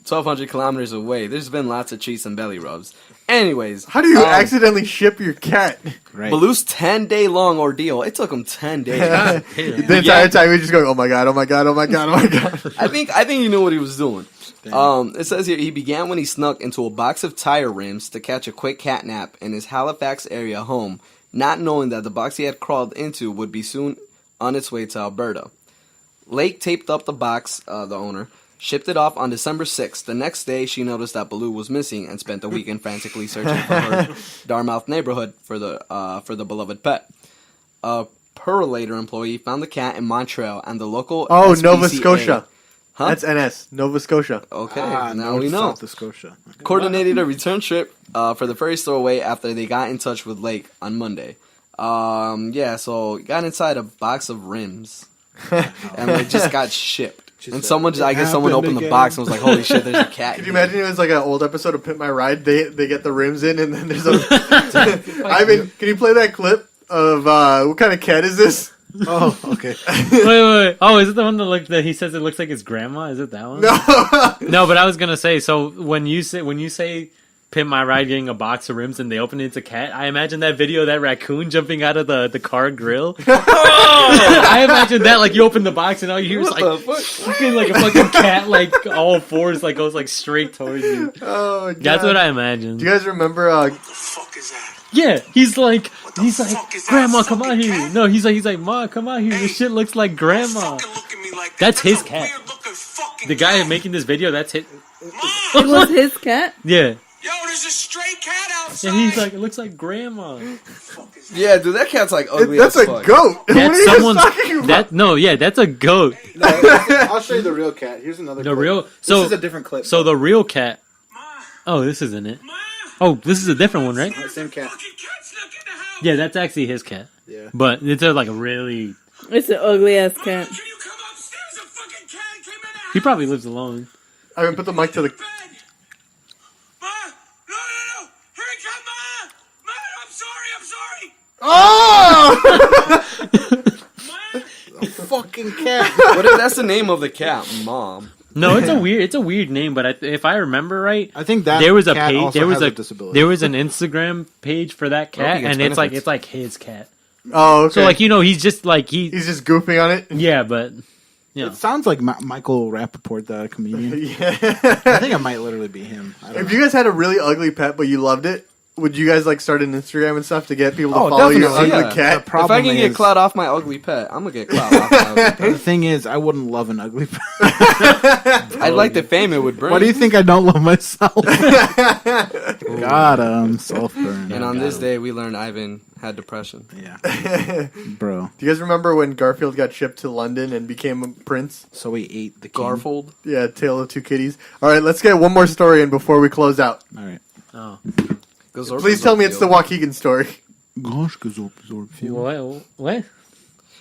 1,200 kilometers away. There's been lots of treats and belly rubs. Anyways, How do you accidentally ship your cat? Right. Baloo's 10-day-long ordeal. It took him 10 days. The entire time we just going, oh my god, oh my god, oh my god, oh my god. I think he knew what he was doing. It says here he began when he snuck into a box of tire rims to catch a quick cat nap in his Halifax area home, not knowing that the box he had crawled into would be soon on its way to Alberta. Lake taped up the box, the owner, shipped it off on December 6th. The next day, she noticed that Baloo was missing and spent the weekend frantically searching for her Dartmouth neighborhood for the beloved pet. A Purolator employee found the cat in Montreal, and the local SPCA Nova Scotia. Huh? That's NS, Nova Scotia. Okay, Ah, now North, we know. South Scotia. Okay. Coordinated a return trip for the ferry stowaway after they got in touch with Lake on Monday. So got inside a box of rims and they just got shipped. And someone opened the box and was like, "Holy shit, there's a cat." Could you imagine it was like an old episode of Pimp My Ride? They get the rims in, and then there's a. Ivan, can you play that clip of what kind of cat is this? Oh, okay. Wait. Oh, is it the one that he says it looks like his grandma? Is it that one? No. No, but I was gonna say. So when you say Pimp My Ride getting a box of rims and they open it, it's a cat, I imagine that video of that raccoon jumping out of the car grill. I imagine that, like, you open the box and all you hear is What like the fuck? fucking like a fucking cat, like all fours, like goes like straight towards you. Oh, God. That's what I imagine. Do you guys remember? Yeah, he's like, Grandma, come out here. No, he's like, Ma, come out here. This shit looks like Grandma. That's his cat. The guy making this video, that's his. It was his cat? Yeah. Yo, there's a stray cat outside. And he's like, it looks like Grandma. Yeah, dude, that cat's like ugly. That's as a fuck. goat. What are That's you someone's. talking about? That's a goat. No, I'll show you the real cat. Here's another The clip. real. This So is a different clip. So the real cat. Oh, this isn't it. Oh, this is a different one, right? Same cat. Fucking cat snuck in the house. Yeah, that's actually his cat. Yeah. But it's like a really. It's an ugly ass cat. Can you come upstairs? A fucking cat came in the house. He probably lives alone. Ivan, put the mic to the. Bed. Ma, no. Here he comes, Ma. Ma, I'm sorry. Oh! Ma. Fucking cat. That's the name of the cat, Mom. No, it's a weird name, but if I remember right, I think that there was a cat page. also There was has a disability. there was an Instagram page for that cat, gets and it's benefits. like his cat. Oh, okay. So like he's just like he's just goofing on it. yeah, but Yeah. It sounds like Michael Rappaport, the comedian. Yeah. I think it might literally be him. I don't If know. you guys had a really ugly pet, but you loved it, would you guys like start an Instagram and stuff to get people to Oh, follow your definitely, ugly yeah. cat? The problem if I can is, get clout off my ugly pet, I'm gonna get clout off my ugly pet. the thing is, I wouldn't love an ugly pet. I'd like the fame it would bring. Why do you think I don't love myself? Got him. Self-burn. And on this day, we learned Ivan had depression. Yeah. Bro. Do you guys remember when Garfield got shipped to London and became a prince? So we ate the king. Garfield. Yeah, Tale of Two Kitties. All right, let's get one more story in before we close out. All right. Oh. Please tell me it's the Waukegan story. Gosh, Gazorp. What?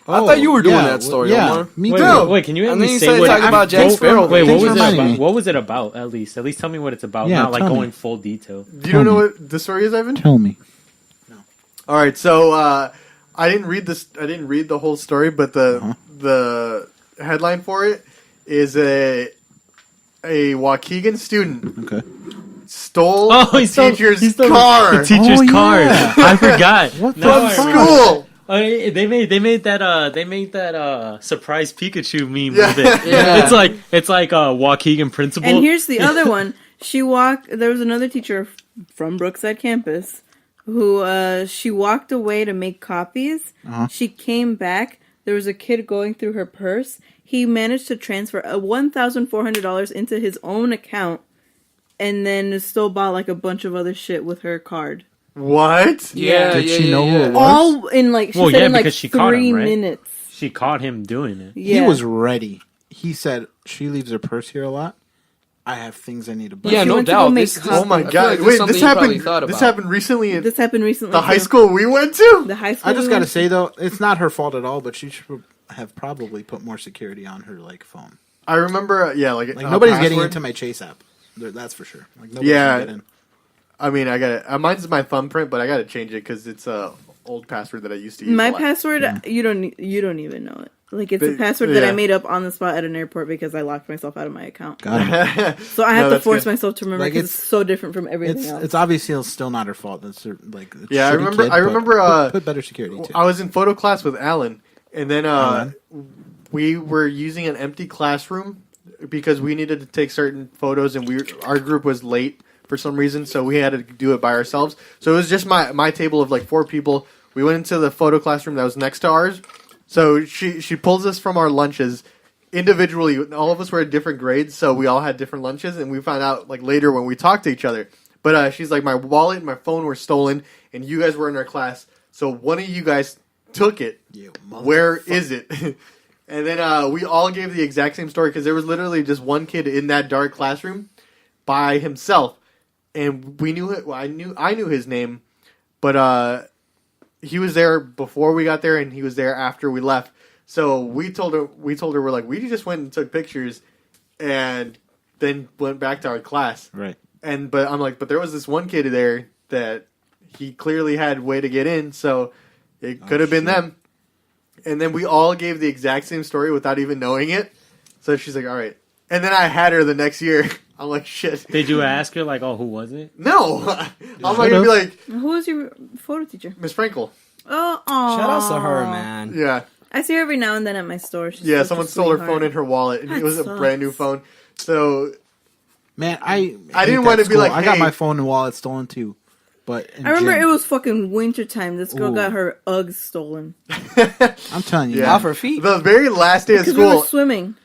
I thought you were doing that story, Omar. Me Wait, too. wait, can you at And then least you say said what? talk about Jack what- Sparrow. Wait, what Thanks was for it reminding about? me. What was it about? At least tell me what it's about. Yeah, Not like tell me. going full detail. You don't know what the story is, Ivan? Tell me. All right, so I didn't read this. I didn't read the whole story, but the headline for it is a Waukegan student Okay. stole he stole teacher's the car The teacher's Oh, car. yeah. I forgot. What Now the I from remember. school. They made that surprise Pikachu meme Yeah. with it. Yeah. It's like a Waukegan principal. And here's the other one. There was another teacher from Brookside campus who she walked away to make copies. Uh-huh. She came back. There was a kid going through her purse. He managed to transfer $1,400 into his own account, and then still bought like a bunch of other shit with her card. What? Yeah, Did she know who it was? All in like she Well, said yeah, in like because she caught him, 3 right? minutes. she caught him doing it. Yeah. He was ready. He said, she leaves her purse here a lot. I have things I need to buy. Yeah, She no went to go doubt. make This, copies. Oh my I feel god! like this is Wait, something this you probably happened. thought This about. happened recently in This happened recently. the high too. school we went to. The high school. I just we got to went say, though, it's not her fault at all, but she should have probably put more security on her phone. I remember. Yeah, like Nobody's getting password. into my Chase app. That's for sure. Like, nobody's Yeah. gonna get in. I mean, I got it. Mine's my thumbprint, but I got to change it because it's a old password that I used to use. My a lot. password, you don't even know it. Like it's a But- password that I yeah. made up on the spot at an airport because I locked myself out of my account. Got him. So I have No, to that's force good. myself to remember Like, because it's so different from everything It's else. it's obviously still not her fault. It's her, it's Yeah, I shitty remember- Kid, I but remember, put better security too. I was in photo class with Alan, and then Alan? we were using an empty classroom because we needed to take certain photos, and our group was late for some reason, so we had to do it by ourselves. So it was just my table of like 4 people. We went into the photo classroom that was next to ours. So she pulls us from our lunches individually. All of us were at different grades, so we all had different lunches, and we found out like later when we talked to each other. But she's like, my wallet and my phone were stolen, and you guys were in our class, so one of you guys took it. You Where is it? And then we all gave the exact same story because there was literally just one kid in that dark classroom by himself, and we knew it. Well, I knew his name, but he was there before we got there, and he was there after we left. So we told her we're like, we just went and took pictures, and then went back to our class. Right. But I'm like, but there was this one kid there that he clearly had way to get in, so it could have been shit. them. And then we all gave the exact same story without even knowing it. So she's like, all right. And then I had her the next year. I'm like, shit. Did you ask her like, oh, who was it? No. I'm not going to be like, Who was your photo teacher? Miss Frankel. Oh, aw. Shout out to her, man. Yeah. I see her every now and then at my store. She's Yeah, such a someone stole her sweetheart. phone and her wallet. And That it was a sucks. brand new phone. So Man, I didn't hate want that to be school. like, I got hey- my phone and wallet stolen too. But in I remember gym, it was fucking wintertime. This girl Ooh. got her Uggs stolen. I'm telling you. Yeah. Off her feet. the very last day of Because we were school, swimming.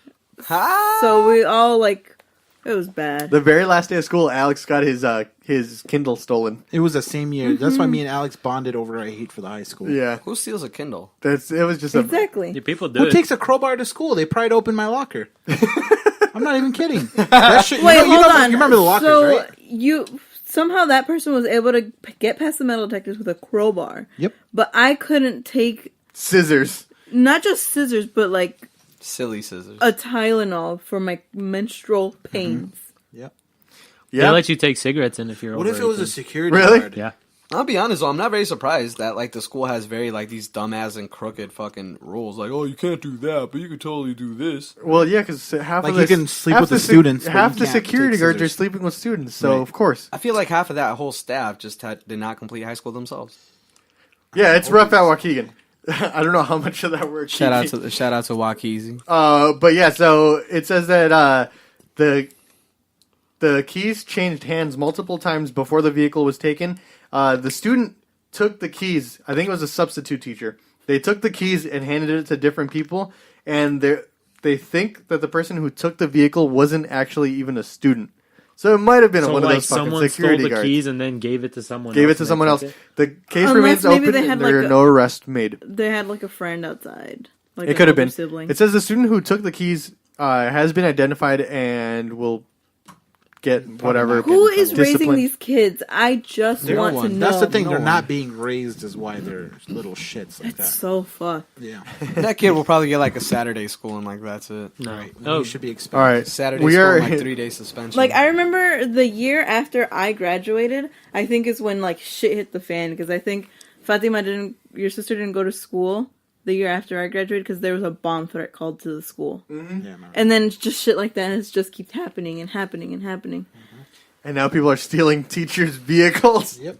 Ha! So we all like, it was bad. the very last day of school, Alex got his Kindle stolen. It was the same year. That's why me and Alex bonded over our hate for the high school. Yeah. Who steals a Kindle? It was just a Exactly. Yeah, people do Who it. takes a crowbar to school? They pried open my locker. I'm not even kidding. That shit, Wait, you hold know, on. You remember the lockers, so right? somehow that person was able to get past the metal detectors with a crowbar. Yep. But I couldn't take scissors. not just scissors, but like Silly scissors. a Tylenol for my menstrual pains. Yep. They Yeah. let you take cigarettes in if you're What over if it was a 18. security Really? guard? Yeah. I'll be honest though, I'm not very surprised that like the school has very like these dumbass and crooked fucking rules. Like, oh, you can't do that, but you can totally do this. Well, yeah, because half Like of you the, can sleep half with the sec- students, but half you the can't security take guards are scissors. sleeping with students, so Right. of course. I feel like half of that whole staff just did not complete high school themselves. Yeah, it's rough at Waukegan. I don't know how much of that we're Shout out keeping. to Waukegan. But yeah, so it says that the keys changed hands multiple times before the vehicle was taken. The student took the keys. I think it was a substitute teacher. They took the keys and handed it to different people, and they think that the person who took the vehicle wasn't actually even a student. So it might have been So one of like those fucking someone security stole the guards. keys and then gave it to someone. Gave it else to and someone they else. took it? The case Unless remains maybe open, they had and there like are a- no arrests made. They had like a friend outside. Like It an could have older been. sibling. It says the student who took the keys has been identified and will get whatever. Who is raising discipline. these kids? I just No want to one. know. That's the thing. No They're one. not being raised is why they're little shits like It's that. so fucked. Yeah. That kid will probably get like a Saturday school and like that's it. No. Right. Oh, You should be All expected. right, Saturday we school are. and like 3-day suspension. Like I remember the year after I graduated, I think is when like shit hit the fan because I think your sister didn't go to school the year after I graduated because there was a bomb threat called to the school, Yeah, remember. and then just shit like that has just keeps happening and happening and happening. And now people are stealing teachers' vehicles. Yep.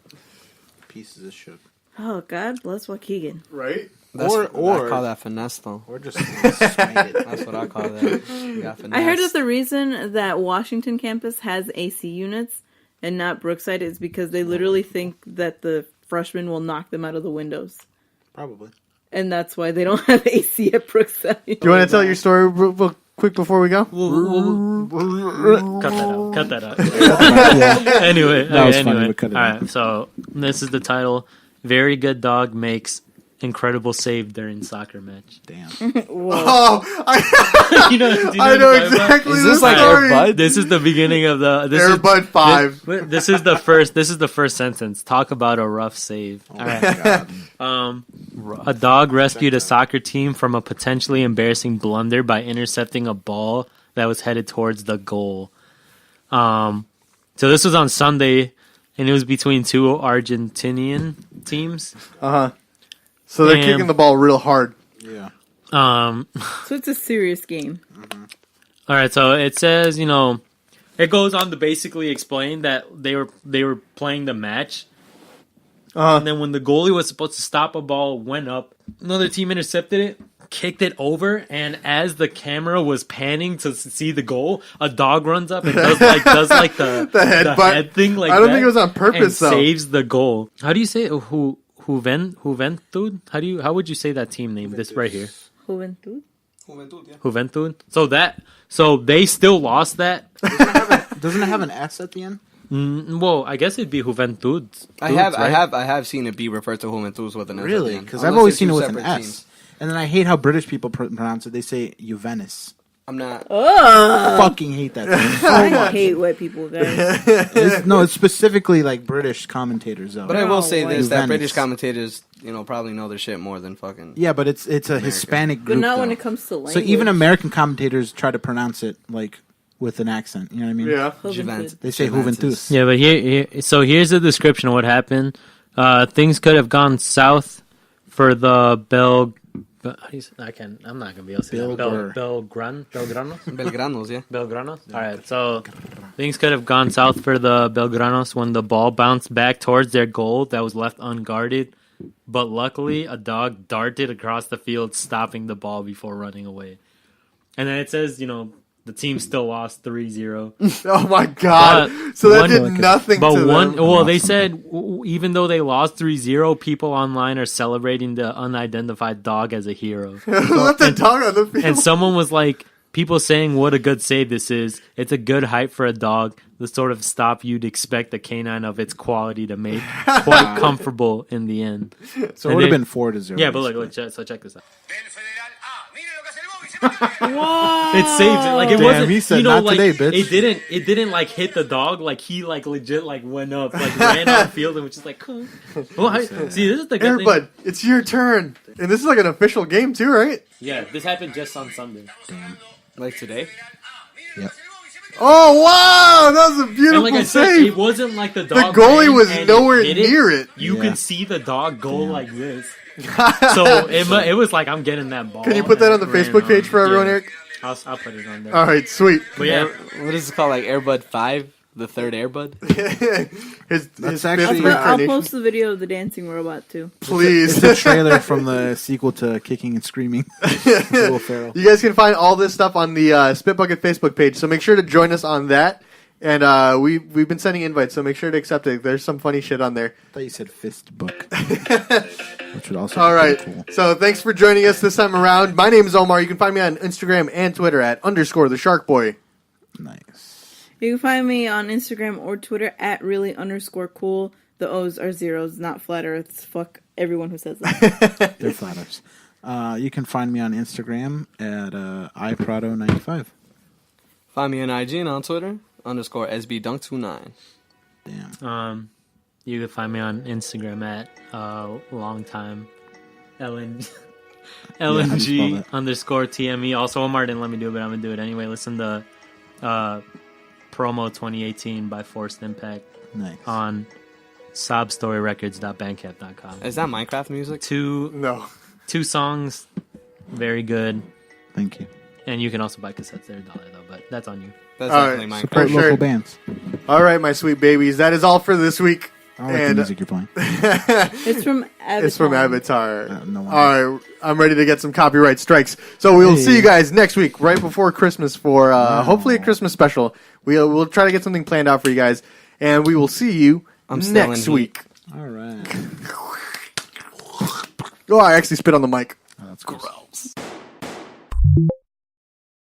Pieces of shit. Oh God bless Waukegan. Right? That's, or- I call that finesse though. Or just swing That's what I call that. You got I heard that finesse. the reason that Washington campus has AC units and not Brookside is because they literally think that the freshmen will knock them out of the windows. Probably. And that's why they don't have AC at Brookside. Do you want to tell your story real quick before we go? Cut that out. Anyway, That was okay, funny, anyway. but cut it All out. right, so this is the title. Very good dog makes incredible save during soccer match. Damn. Oh, I you know, do you know know what I'm talking about? exactly Is the this like story. Air Bud? This is the beginning of the. This Air is, Bud 5. This is the first. This is the first sentence. Talk about a rough save. Oh All my right. God. A dog rescued a soccer team from a potentially embarrassing blunder by intercepting a ball that was headed towards the goal. So this was on Sunday, and it was between two Argentinian teams. So they're Damn. kicking the ball real hard. Yeah. So it's a serious game. All right, so it says, it goes on to basically explain that they were playing the match. And then when the goalie was supposed to stop a ball, went up, another team intercepted it, kicked it over, and as the camera was panning to see the goal, a dog runs up and does like the head butt. head thing like I don't that, think it was on purpose, and though. saves the goal. How do you say it? Juventud? How would you say that team name? This right here. Juventud? Juventud. So they still lost that. Doesn't it have an S at the end? Well, I guess it'd be Juventud. I have seen it be referred to Juventus with an S at the Really? end. Because I've Unless always they're seen it two with an separate S. teams. And then I hate how British people pronounce it. They say Juventus. I'm not. Fucking hate that thing so I much. hate white people, guys. It's specifically like British commentators though. But I will say No, this: that Juventus. British commentators, probably know their shit more than fucking. Yeah, but it's a Hispanic But group. not when though. it comes to language. So even American commentators try to pronounce it like with an accent. You know what I mean? Yeah. Juventus. They say Juventus. Yeah, but here's the description of what happened. Things could have gone south for the I'm not gonna be able to say that. Belgranos. Belgranos, yeah. Belgranos. All right, so things could have gone south for the Belgranos when the ball bounced back towards their goal that was left unguarded. But luckily, a dog darted across the field, stopping the ball before running away. And then it says, the team still lost 3-0. Oh my God! So that did nothing But to them. well, they said even though they lost 3-0, people online are celebrating the unidentified dog as a hero. Let the dog on the field. And someone was like, people saying what a good save this is. It's a good height for a dog, the sort of stop you'd expect a canine of its quality to make quite comfortable in the end. So it would have been 4-0. Yeah, but look, check this out. It saves it. Like it Damn, wasn't. he said, like "Not today, bitch." It didn't like hit the dog. Like he like legit like went up, like ran on the field and was just like, cool. Well, see, this is the good Air thing. Bud, it's your turn. And this is like an official game too, right? Yeah, this happened just on Sunday. Like today. Oh wow, that was a beautiful And like I said, save. it wasn't like the dog. goalie ran was and nowhere hit near it. You Yeah. could see the dog go like this. So it was like I'm getting that ball. Can you put that on the and it Facebook ran page for on. everyone, Yeah. Eric? I'll put it on there. All right, sweet. But yeah, What is it called? Like Airbud 5? The third Airbud. his actually- fifth I'll reincarnation. post the video of the dancing robot too. Please. It's the trailer from the sequel to Kicking and Screaming. Will Ferrell. You guys can find all this stuff on the Spit Bucket Facebook page, so make sure to join us on that. And we've been sending invites, so make sure to accept it. There's some funny shit on there. I thought you said fist book. Which would also All be right. pretty cool. So thanks for joining us this time around. My name is Omar. You can find me on Instagram and Twitter at _the Shark Boy. Nice. You can find me on Instagram or Twitter at really_cool. The O's are zeros, not flat earths. Fuck everyone who says that. They're flat earths. You can find me on Instagram at iPrado95. Find me on IG and on Twitter _SBDunk29. Damn. You can find me on Instagram at longtime LNG _TME. Also, Omar didn't let me do it, but I'm gonna do it anyway. Listen to Promo 2018 by Forced Impact Nice. on sobstoryrecords.bandcamp.com. Is that Minecraft music? No. Two songs, very good, Thank you. and you can also buy cassettes. They're $1 though, but that's on you. That's All definitely right, Minecraft. Support sure. local bands. All right, my sweet babies. That is all for this week. I like the And music you're playing. It's from Avatar. it's from Avatar. No wonder. All right, I'm ready to get some copyright strikes. So we'll see you guys next week, right before Christmas, for hopefully a Christmas special. We'll try to get something planned out for you guys, and we will see you I'm still next in heat. week. All right. Oh, I actually spit on the mic. Oh, that's gross. Gross.